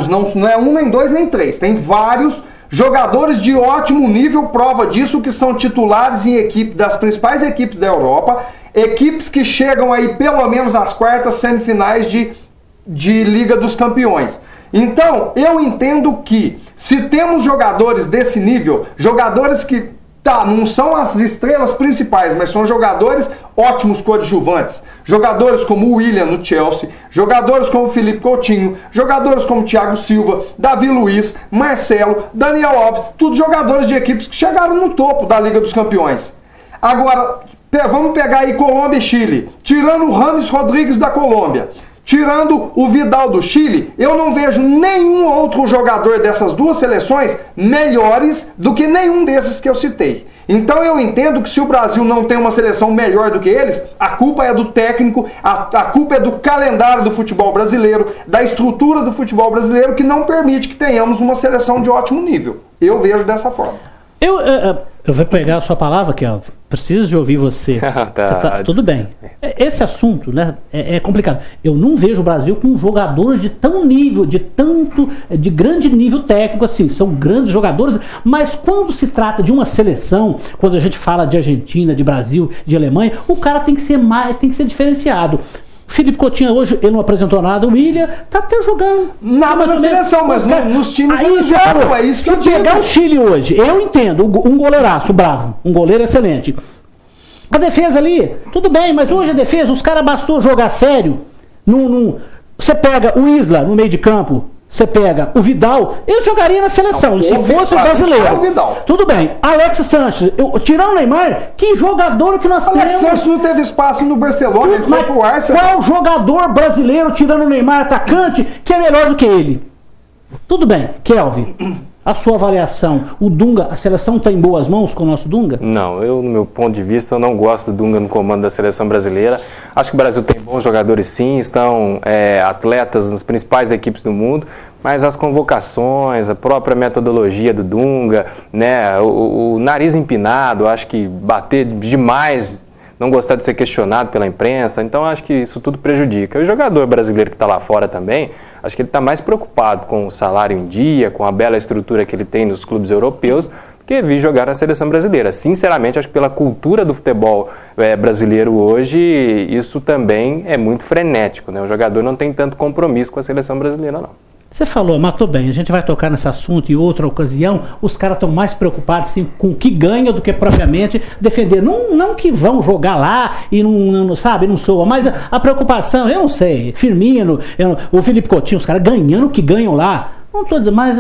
não é um, nem dois, nem três, tem vários jogadores de ótimo nível, prova disso, que são titulares em equipe das principais equipes da Europa, equipes que chegam aí pelo menos às quartas, semifinais de Liga dos Campeões. Então, eu entendo que se temos jogadores desse nível, jogadores que não são as estrelas principais, mas são jogadores ótimos coadjuvantes. Jogadores como o William no Chelsea, jogadores como o Felipe Coutinho, jogadores como o Thiago Silva, Davi Luiz, Marcelo, Daniel Alves, todos jogadores de equipes que chegaram no topo da Liga dos Campeões. Agora, vamos pegar aí Colômbia e Chile, tirando o Rames Rodrigues da Colômbia, tirando o Vidal do Chile, eu não vejo nenhum outro jogador dessas duas seleções melhores do que nenhum desses que eu citei. Então eu entendo que se o Brasil não tem uma seleção melhor do que eles, a culpa é do técnico, a culpa é do calendário do futebol brasileiro, da estrutura do futebol brasileiro, que não permite que tenhamos uma seleção de ótimo nível. Eu vejo dessa forma. Eu vou pegar a sua palavra, Kelvin. Preciso de ouvir você. Tudo bem. Esse assunto, né, é complicado. Eu não vejo o Brasil com jogadores de de grande nível técnico assim. São grandes jogadores, mas quando se trata de uma seleção, quando a gente fala de Argentina, de Brasil, de Alemanha, o cara tem que ser diferenciado. Felipe Coutinho hoje, ele não apresentou nada, o William tá até jogando. Nada na seleção, mas nos times aí, é isso. Se pegar o Chile hoje, eu entendo, um goleiraço bravo, um goleiro excelente. A defesa ali, tudo bem, mas hoje a defesa, os caras bastou jogar sério. Você pega o Isla no meio de campo, você pega o Vidal, ele jogaria na seleção, se fosse o brasileiro. Tudo bem. Alex Sanches, tirando o Neymar, que jogador que nós temos? Alex Sanches não teve espaço no Barcelona, ele foi pro Arsenal. Qual jogador brasileiro, tirando o Neymar, atacante, que é melhor do que ele? Tudo bem, Kelvin. A sua avaliação, o Dunga, a seleção está em boas mãos com o nosso Dunga? Não, no meu ponto de vista, eu não gosto do Dunga no comando da seleção brasileira. Acho que o Brasil tem bons jogadores sim, estão atletas nas principais equipes do mundo, mas as convocações, a própria metodologia do Dunga, né, o nariz empinado, acho que bater demais, não gostar de ser questionado pela imprensa, então acho que isso tudo prejudica. E o jogador brasileiro que está lá fora também, acho que ele está mais preocupado com o salário em dia, com a bela estrutura que ele tem nos clubes europeus, que vir jogar na seleção brasileira. Sinceramente, acho que pela cultura do futebol brasileiro hoje, isso também é muito frenético, né? O jogador não tem tanto compromisso com a seleção brasileira, não. Você falou, matou bem, a gente vai tocar nesse assunto em outra ocasião, os caras estão mais preocupados sim, com o que ganha do que propriamente defender. Não que vão jogar lá e não soa, mas a preocupação, eu não sei, Firmino, o Felipe Coutinho, os caras ganhando o que ganham lá. Não estou dizendo, mas...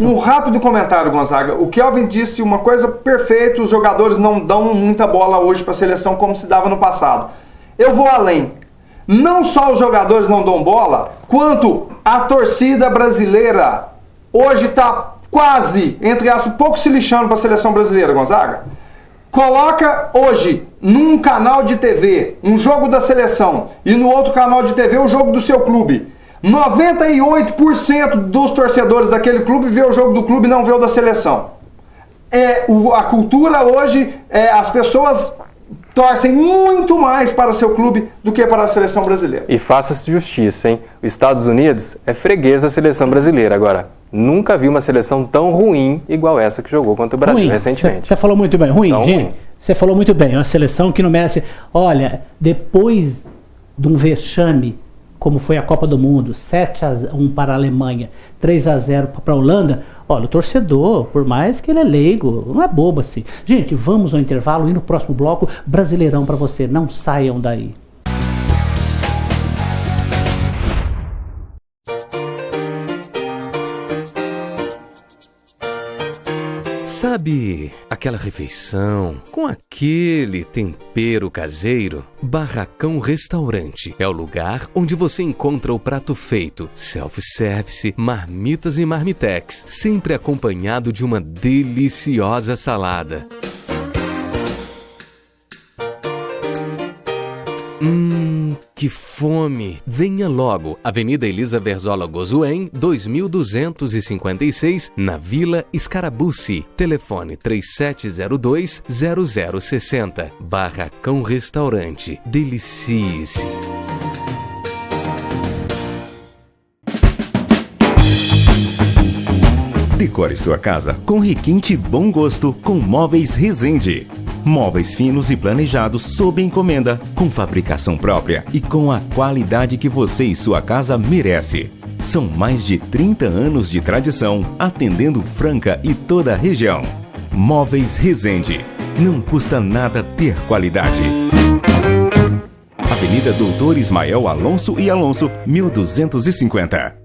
Um rápido comentário, Gonzaga. O Kelvin disse uma coisa perfeita, os jogadores não dão muita bola hoje para a seleção como se dava no passado. Eu vou além. Não só os jogadores não dão bola, quanto a torcida brasileira hoje está quase, entre aspas, pouco se lixando para a seleção brasileira, Gonzaga. Coloca hoje num canal de TV um jogo da seleção e no outro canal de TV o jogo do seu clube. 98% dos torcedores daquele clube vê o jogo do clube e não vê o da seleção. A cultura hoje, as pessoas torcem muito mais para seu clube do que para a seleção brasileira. E faça-se justiça, hein? Os Estados Unidos é freguês da seleção brasileira. Agora, nunca vi uma seleção tão ruim igual essa que jogou contra o Brasil recentemente. Você falou muito bem. Gente. Você falou muito bem. É uma seleção que não merece... Olha, depois de um vexame, como foi a Copa do Mundo, 7-1 para a Alemanha, 3-0 para a Holanda, olha, o torcedor, por mais que ele é leigo, não é bobo assim. Gente, vamos ao intervalo e no próximo bloco, Brasileirão para você. Não saiam daí. Sabe aquela refeição com aquele tempero caseiro? Barracão Restaurante é o lugar onde você encontra o prato feito, self-service, marmitas e marmitex, sempre acompanhado de uma deliciosa salada. Que fome! Venha logo, Avenida Elisa Verzola Gozuen, 2256, na Vila Scarabucci. Telefone 3702-0060. Barracão Restaurante. Delicie-se. Decore sua casa com requinte bom gosto com Móveis Resende. Móveis finos e planejados sob encomenda, com fabricação própria e com a qualidade que você e sua casa merece. São mais de 30 anos de tradição, atendendo Franca e toda a região. Móveis Resende. Não custa nada ter qualidade. Avenida Doutor Ismael Alonso e Alonso, 1250.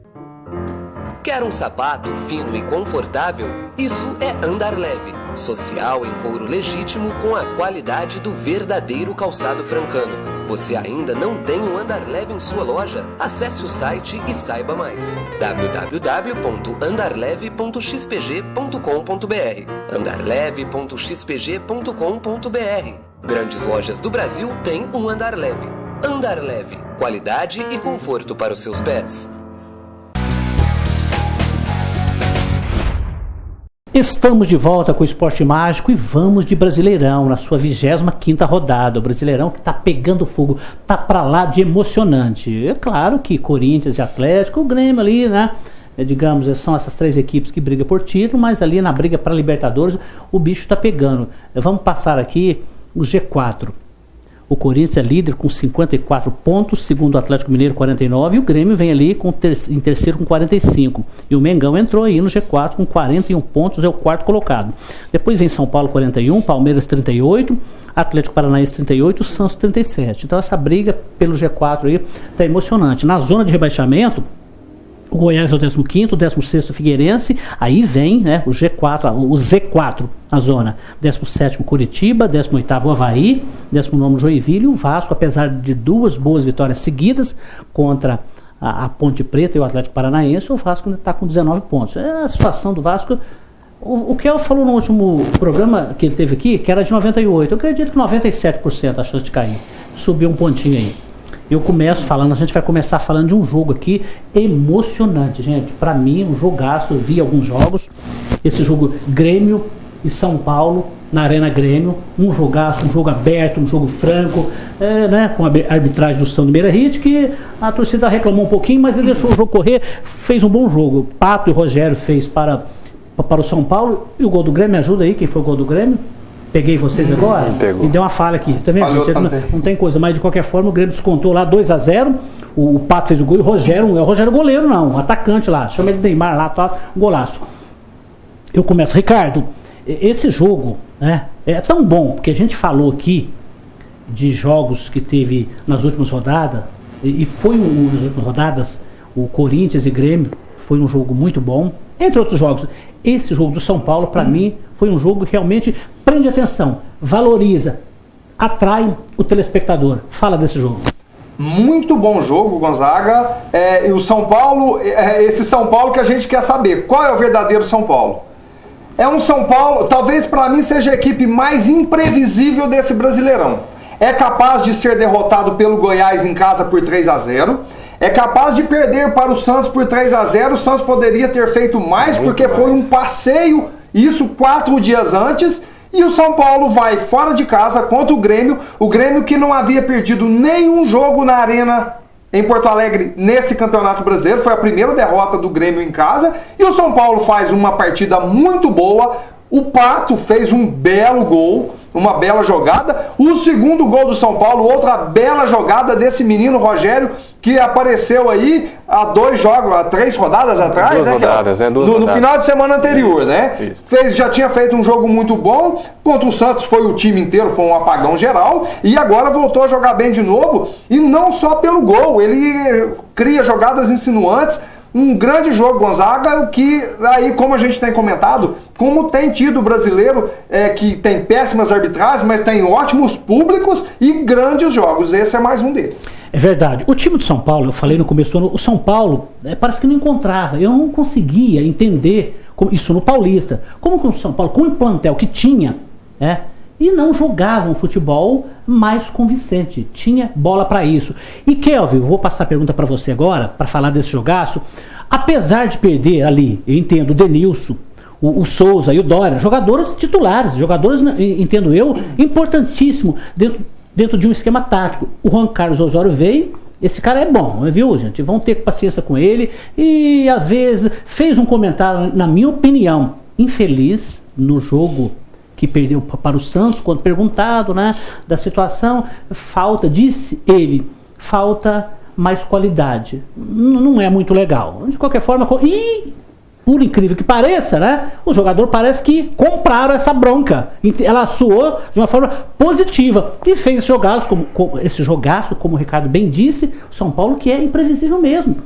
Quer um sapato fino e confortável? Isso é Andar Leve. Social em couro legítimo com a qualidade do verdadeiro calçado francano. Você ainda não tem um Andar Leve em sua loja? Acesse o site e saiba mais. www.andarleve.xpg.com.br andarleve.xpg.com.br. Grandes lojas do Brasil têm um Andar Leve. Andar Leve. Qualidade e conforto para os seus pés. Estamos de volta com o Esporte Mágico e vamos de Brasileirão, na sua 25ª rodada. O Brasileirão que está pegando fogo, está para lá de emocionante. É claro que Corinthians e Atlético, o Grêmio ali, né? Digamos, são essas três equipes que brigam por título, mas ali na briga para Libertadores o bicho está pegando. Vamos passar aqui o G4. O Corinthians é líder com 54 pontos, segundo o Atlético Mineiro 49, e o Grêmio vem ali em terceiro com 45. E o Mengão entrou aí no G4 com 41 pontos, é o quarto colocado. Depois vem São Paulo 41, Palmeiras 38, Atlético Paranaense 38, Santos 37. Então essa briga pelo G4 aí está emocionante. Na zona de rebaixamento, o Goiás é o 15º, o 16º Figueirense, aí vem, né, o G4, o Z4 na zona, 17º Curitiba, 18º Avaí, 19º Joinville, e o Vasco, apesar de duas boas vitórias seguidas contra a Ponte Preta e o Atlético Paranaense, o Vasco ainda está com 19 pontos. É a situação do Vasco. O Kel falou no último programa que ele teve aqui, que era de 98, eu acredito que 97% a chance de cair, subiu um pontinho aí. Eu começo falando, a gente vai começar falando de um jogo aqui emocionante, gente. Pra mim, um jogaço, eu vi alguns jogos. Esse jogo Grêmio e São Paulo, na Arena Grêmio. Um jogaço, um jogo aberto, um jogo franco, né, com a arbitragem do Sandro Meirahit, que a torcida reclamou um pouquinho, mas ele deixou o jogo correr, fez um bom jogo. O Pato e o Rogério fez para o São Paulo. E o gol do Grêmio, me ajuda aí, quem foi o gol do Grêmio? Peguei vocês agora? Pegou. E deu uma falha aqui. Tá vendo, gente? Não tem coisa, mas de qualquer forma o Grêmio descontou lá 2-0. O Pato fez o gol e o Rogério goleiro não, o atacante lá, chama ele de Neymar lá, tá, golaço. Eu começo, Ricardo, esse jogo, né, é tão bom, porque a gente falou aqui de jogos que teve nas últimas rodadas, e foi nas últimas rodadas, o Corinthians e Grêmio, foi um jogo muito bom, entre outros jogos. Esse jogo do São Paulo, para mim, foi um jogo que realmente prende atenção, valoriza, atrai o telespectador. Fala desse jogo. Muito bom jogo, Gonzaga. E o São Paulo, esse São Paulo que a gente quer saber. Qual é o verdadeiro São Paulo? É um São Paulo, talvez para mim seja a equipe mais imprevisível desse Brasileirão. É capaz de ser derrotado pelo Goiás em casa por 3-0. É capaz de perder para o Santos por 3-0. O Santos poderia ter feito mais, porque foi um passeio, isso 4 dias antes. E o São Paulo vai fora de casa contra o Grêmio que não havia perdido nenhum jogo na Arena em Porto Alegre nesse Campeonato Brasileiro. Foi a primeira derrota do Grêmio em casa. E o São Paulo faz uma partida muito boa. O Pato fez um belo gol, uma bela jogada. O segundo gol do São Paulo, outra bela jogada desse menino Rogério, que apareceu aí há 3 rodadas atrás, Duas rodadas, né? No final de semana anterior, né? Isso. Já tinha feito um jogo muito bom. Contra o Santos foi o time inteiro, foi um apagão geral. E agora voltou a jogar bem de novo. E não só pelo gol, ele cria jogadas insinuantes. Um grande jogo, Gonzaga, que aí, como a gente tem comentado, como tem tido o brasileiro, que tem péssimas arbitragens, mas tem ótimos públicos e grandes jogos. Esse é mais um deles. É verdade. O time do São Paulo, eu falei no começo do ano, o São Paulo parece que não encontrava. Eu não conseguia entender isso no Paulista. Como que o São Paulo, com o plantel que tinha, e não jogavam futebol mais convincente. Tinha bola para isso. E Kelvin, vou passar a pergunta para você agora, para falar desse jogaço. Apesar de perder ali, eu entendo, o Denilson, o Souza e o Dória, jogadores titulares, jogadores, entendo eu, importantíssimo dentro de um esquema tático. O Juan Carlos Osório veio, esse cara é bom, viu, gente? Vão ter paciência com ele e, às vezes, fez um comentário, na minha opinião, infeliz no jogo que perdeu para o Santos, quando perguntado, né, da situação, disse ele, falta mais qualidade. Não é muito legal. De qualquer forma, e por incrível que pareça, né, o jogador parece que compraram essa bronca. Ela soou de uma forma positiva e fez esse jogaço, como o Ricardo bem disse, o São Paulo, que é imprevisível mesmo.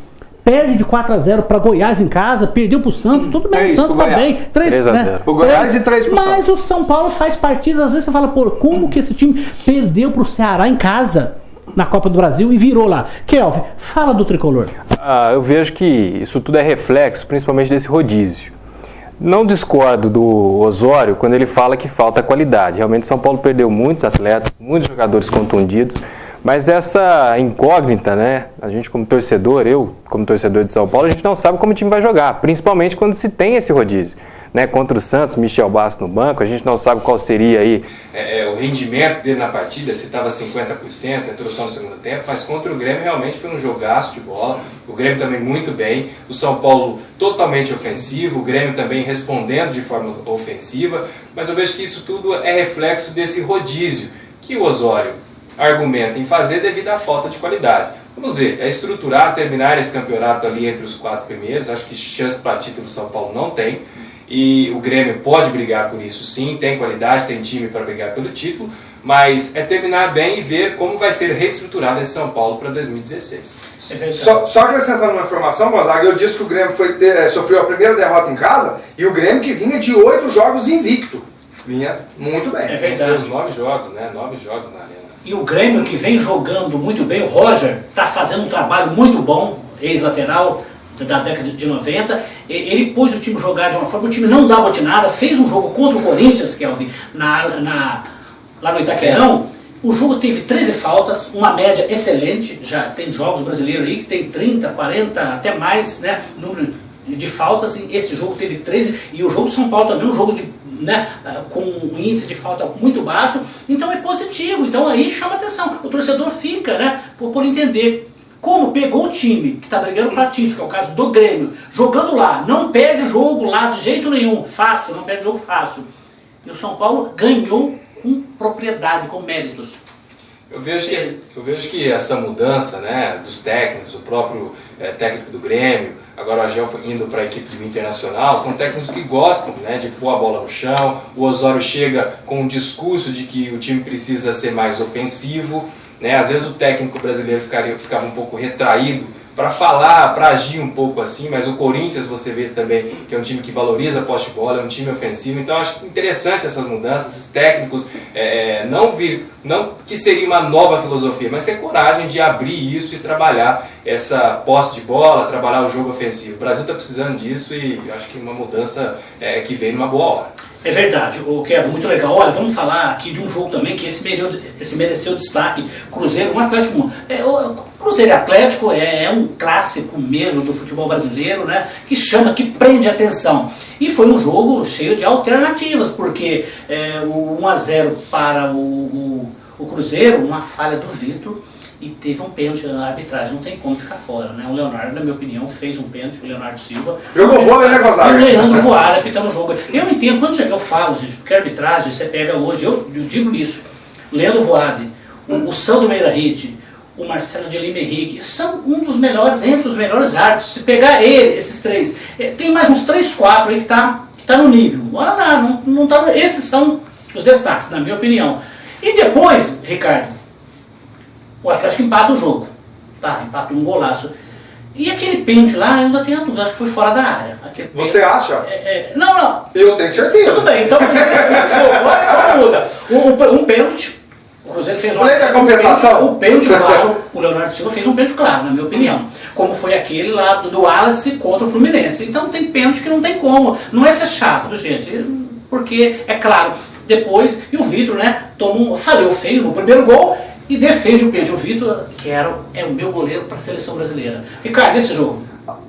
Perde de 4-0 para Goiás em casa, perdeu para o Santos, tudo bem, o Santos também. 3-0. Né? O Goiás e 3 pro Santos. Mas o São Paulo faz partidas, às vezes você fala, pô, como que esse time perdeu para o Ceará em casa na Copa do Brasil e virou lá? Kelvin, fala do tricolor. Eu vejo que isso tudo é reflexo, principalmente desse rodízio. Não discordo do Osório quando ele fala que falta qualidade. Realmente São Paulo perdeu muitos atletas, muitos jogadores contundidos, mas essa incógnita, né? A gente como torcedor, eu como torcedor de São Paulo, a gente não sabe como o time vai jogar, principalmente quando se tem esse rodízio. Né, contra o Santos, Michel Bastos no banco, a gente não sabe qual seria aí o rendimento dele na partida, se estava 50%, entrou só no segundo tempo, mas contra o Grêmio realmente foi um jogaço de bola, o Grêmio também muito bem, o São Paulo totalmente ofensivo, o Grêmio também respondendo de forma ofensiva, mas eu vejo que isso tudo é reflexo desse rodízio que o Osório argumenta em fazer devido à falta de qualidade. Vamos ver, é estruturar, terminar esse campeonato ali entre os 4 primeiros, acho que chance para título o São Paulo não tem, e o Grêmio pode brigar por isso sim, tem qualidade, tem time para brigar pelo título, mas é terminar bem e ver como vai ser reestruturado esse São Paulo para 2016. Só acrescentando uma informação, Gonzaga, eu disse que o Grêmio sofreu a primeira derrota em casa, e o Grêmio que vinha de 8 jogos invicto, vinha muito bem. É verdade. Os 9 jogos, né? 9 jogos na Arena. E o Grêmio que vem jogando muito bem, o Roger está fazendo um trabalho muito bom, ex-lateral, da década de 90, ele pôs o time jogar de uma forma, o time não dá botinada, fez um jogo contra o Corinthians, Kelvin, lá no Itaquerão, o jogo teve 13 faltas, uma média excelente, já tem jogos brasileiros aí que tem 30, 40, até mais, né, número de faltas, e esse jogo teve 13, e o jogo de São Paulo também, um jogo com um índice de falta muito baixo, então é positivo, então aí chama atenção, o torcedor fica, né, por entender. Como pegou o time que está brigando para título, que é o caso do Grêmio, jogando lá, não perde o jogo lá de jeito nenhum, fácil, não perde o jogo fácil. E o São Paulo ganhou com propriedade, com méritos. Eu vejo que essa mudança, né, dos técnicos, o próprio técnico do Grêmio, agora o Agel indo para a equipe do Internacional, são técnicos que gostam, né, de pôr a bola no chão. O Osório chega com um discurso de que o time precisa ser mais ofensivo. Né? Às vezes o técnico brasileiro ficava um pouco retraído para falar, para agir um pouco assim, mas o Corinthians você vê também que é um time que valoriza a posse de bola, é um time ofensivo, então acho interessante essas mudanças, esses técnicos, não que seria uma nova filosofia, mas ter coragem de abrir isso e trabalhar essa posse de bola, trabalhar o jogo ofensivo. O Brasil está precisando disso e acho que uma mudança que vem numa boa hora. É verdade, o Kevin, muito legal. Olha, vamos falar aqui de um jogo também que esse mereceu destaque. Cruzeiro, um Atlético. O Cruzeiro e Atlético é um clássico mesmo do futebol brasileiro, né? Que prende a atenção. E foi um jogo cheio de alternativas, porque o 1-0 para o Cruzeiro, uma falha do Vitor. E teve um pênalti na arbitragem, não tem como ficar fora, né? O Leonardo, na minha opinião, fez um pênalti, o Leonardo Silva. Jogou bola, né, Gonzaga? O Leandro Voara apitando o jogo. Eu entendo, quando eu falo, gente, porque a arbitragem, você pega hoje, eu digo isso, Leandro Voade, o Sandro Meira-Hit, o Marcelo de Lima Henrique, são entre os melhores árbitros. Se pegar esses três, tem mais uns 3, 4 aí que tá no nível. Olha lá, não tá, esses são os destaques, na minha opinião. E depois, Ricardo, o Atlético empata o jogo, tá? Empata um golaço. E aquele pênalti lá, eu ainda tenho dúvida, acho que foi fora da área. Você acha? Não. Eu tenho certeza. Tudo bem, então o jogo agora muda. Um pênalti, o Cruzeiro fez uma... da compensação? O pênalti claro, o Leonardo Silva fez um pênalti claro, na minha opinião. Como foi aquele lá do Wallace contra o Fluminense. Então tem pênalti que não tem como. Não é ser chato, gente, porque, é claro, depois, e o Vitor, né, falhou feio no primeiro gol e defende o pênalti. O Vitor, que é o meu goleiro para a seleção brasileira. Ricardo, esse jogo?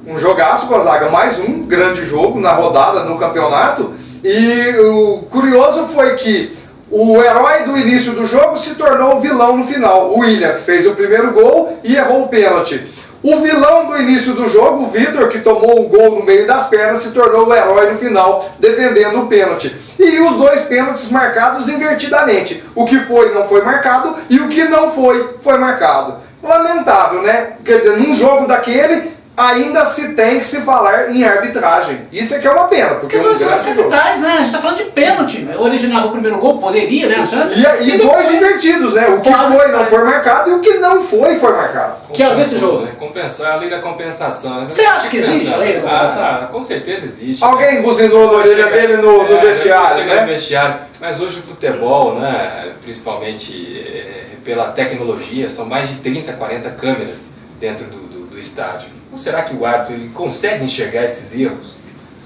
Um jogaço, Gonzaga, mais um grande jogo na rodada, no campeonato. E o curioso foi que o herói do início do jogo se tornou o vilão no final. O William, que fez o primeiro gol e errou o pênalti. O vilão do início do jogo, o Vitor, que tomou o gol no meio das pernas, se tornou o herói no final, defendendo o pênalti. E os dois pênaltis marcados invertidamente. O que foi não foi marcado e o que não foi, foi marcado. Lamentável, né? Quer dizer, num jogo daquele, ainda se tem que se falar em arbitragem. Isso é que é uma pena, porque nós somos capitais, né? A gente tá falando de pênalti. Originava o primeiro gol, poderia, né? A chance. E dois invertidos, né? O que foi não foi marcado e o que não foi marcado. Que é esse jogo? Compensar, a lei da compensação. Né? Você acha que existe a lei da compensação? Com certeza existe. Alguém buzinou na orelha dele no vestiário, né? No vestiário. Mas hoje o futebol, né, principalmente pela tecnologia, são mais de 30, 40 câmeras dentro do estádio. Ou será que o árbitro ele consegue enxergar esses erros?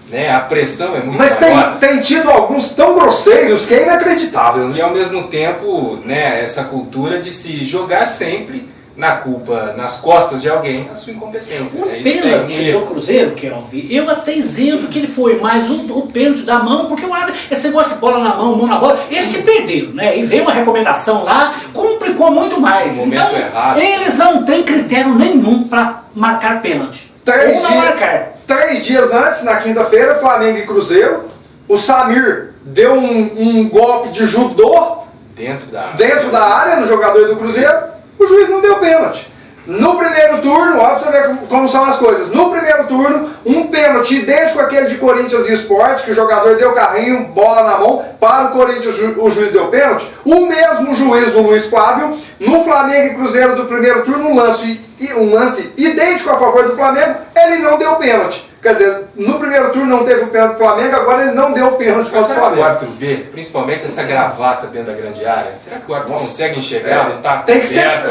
Né? A pressão é muito maior. Mas tem tido alguns tão grosseiros que é inacreditável. Né? E ao mesmo tempo, né, essa cultura de se jogar sempre na culpa, nas costas de alguém, a sua incompetência. O pênalti do Cruzeiro, Kelvin, eu até isento que ele foi, mas o pênalti da mão, porque o árbitro, esse negócio de bola na mão na bola, esse se perdeu, né? E veio uma recomendação lá, complicou muito mais. Então, errado. Eles não têm critério nenhum para marcar pênalti. 3 dias antes, na quinta-feira, Flamengo e Cruzeiro, o Samir deu um golpe de judô dentro da área no jogador do Cruzeiro. O juiz não deu pênalti. No primeiro turno, ó, pra você ver como são as coisas. No primeiro turno, um pênalti idêntico àquele de Corinthians e Sport, que o jogador deu carrinho, bola na mão, para o Corinthians o juiz deu pênalti. O mesmo juiz, o Luiz Flávio, no Flamengo e Cruzeiro do primeiro turno, um lance idêntico a favor do Flamengo, ele não deu pênalti. Quer dizer, no primeiro turno não teve o pênalti do Flamengo, agora ele não deu o pênalti contra o Flamengo. Será que o árbitro vê, principalmente essa gravata dentro da grande área? Será que o árbitro consegue enxergar?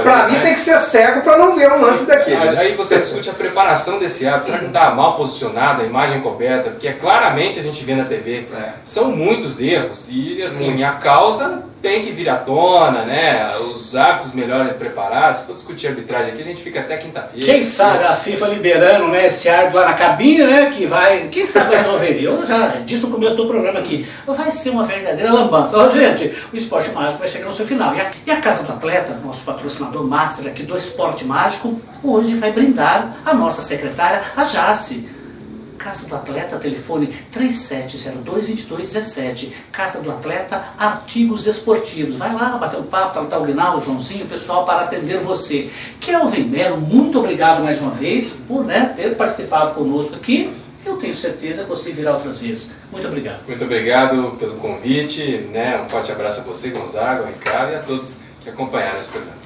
Pra mim tem que ser cego para não ver um lance daquele. Aí você discute a preparação desse árbitro. Será que não está mal posicionado, a imagem coberta? Porque claramente a gente vê na TV. São muitos erros e assim, a causa tem que vir à tona, né? Os árbitros melhores preparados. Se for discutir arbitragem aqui, a gente fica até quinta-feira. Quem sabe a FIFA liberando, né, esse árbitro lá na cabine, né? Que vai. Quem sabe vai resolver? Eu já disse no começo do programa aqui. Vai ser uma verdadeira lambança. Ó, gente, o Esporte Mágico vai chegar no seu final. E a Casa do Atleta, nosso patrocinador master aqui do Esporte Mágico, hoje vai brindar a nossa secretária, a Jace. Casa do Atleta, telefone 3702-2217. Casa do Atleta, artigos esportivos. Vai lá, bater um papo, tá o Guinaldo, o Joãozinho, o pessoal para atender você. Kelvin Melo, muito obrigado mais uma vez por, né, ter participado conosco aqui. Eu tenho certeza que você virá outras vezes. Muito obrigado. Muito obrigado pelo convite, né? Um forte abraço a você, Gonzaga, ao Ricardo e a todos que acompanharam esse programa.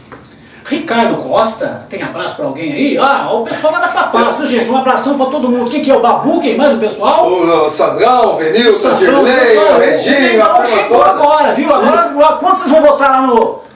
Ricardo Costa, tem abraço pra alguém aí? O pessoal lá da Flapaz, viu, gente? Um abração pra todo mundo. Quem que é? O Babu? Quem mais o pessoal? O Sandrão, o Venilson, o Dirley, o Reginho, a turma chegou toda. Agora, viu? Agora, quando vocês vão voltar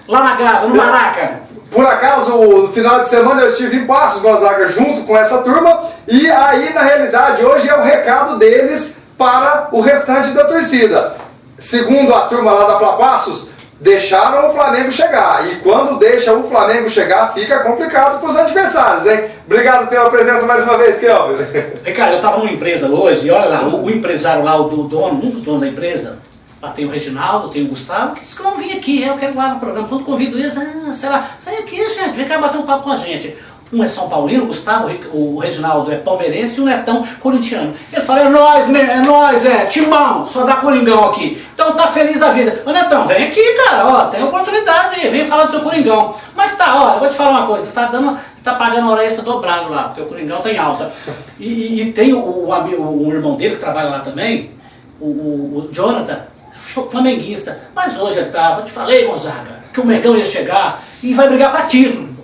lá na Gávea, no Maraca? Por acaso, no final de semana eu estive em Passos, Gonzaga, junto com essa turma. E aí, na realidade, hoje é o recado deles para o restante da torcida. Segundo a turma lá da Flapassos, deixaram o Flamengo chegar. E quando deixa o Flamengo chegar, fica complicado para os adversários, hein? Obrigado pela presença mais uma vez, Kelvin. Ricardo, eu estava numa empresa hoje, e olha lá, o empresário lá, um dos donos da empresa, lá tem o Reginaldo, tem o Gustavo, que disse que vão vir aqui, eu quero ir lá no programa, todo convido eles, sei lá, vem aqui, gente, vem cá bater um papo com a gente. Um é São Paulino, o Gustavo, o Reginaldo é palmeirense e o Netão corintiano. Ele fala, é nóis, timão, só dá Coringão aqui. Então tá feliz da vida. Ô Netão, vem aqui, cara, ó, tem oportunidade aí, vem falar do seu Coringão. Mas tá, ó, eu vou te falar uma coisa, ele tá pagando hora extra dobrado lá, porque o Coringão tá em alta. E tem o irmão dele que trabalha lá também, o Jonathan, flamenguista. Mas hoje ele tá, eu te falei, Gonzaga, que o Mengão ia chegar e vai brigar pra título.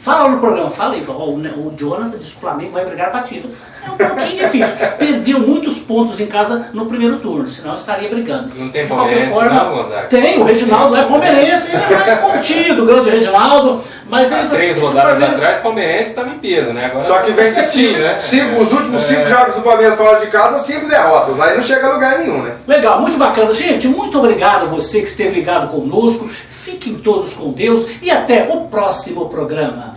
Fala no programa, fala aí, o Jonathan disse que o Flamengo vai brigar para título. É um pouquinho difícil. Perdeu muitos pontos em casa no primeiro turno, senão estaria brigando. Não tem palmeirense não, Gonzaga? Tem, o Reginaldo é palmeirense, ele é mais contido, o grande Reginaldo. Mas há 3 rodadas atrás, o palmeirense estava em peso, né? Agora só que vem de 5, né? Os últimos 5 jogos do Palmeiras fora de casa, 5 derrotas. Aí não chega a lugar nenhum, né? Legal, muito bacana. Gente, muito obrigado a você que esteve ligado conosco. Fiquem todos com Deus e até o próximo programa.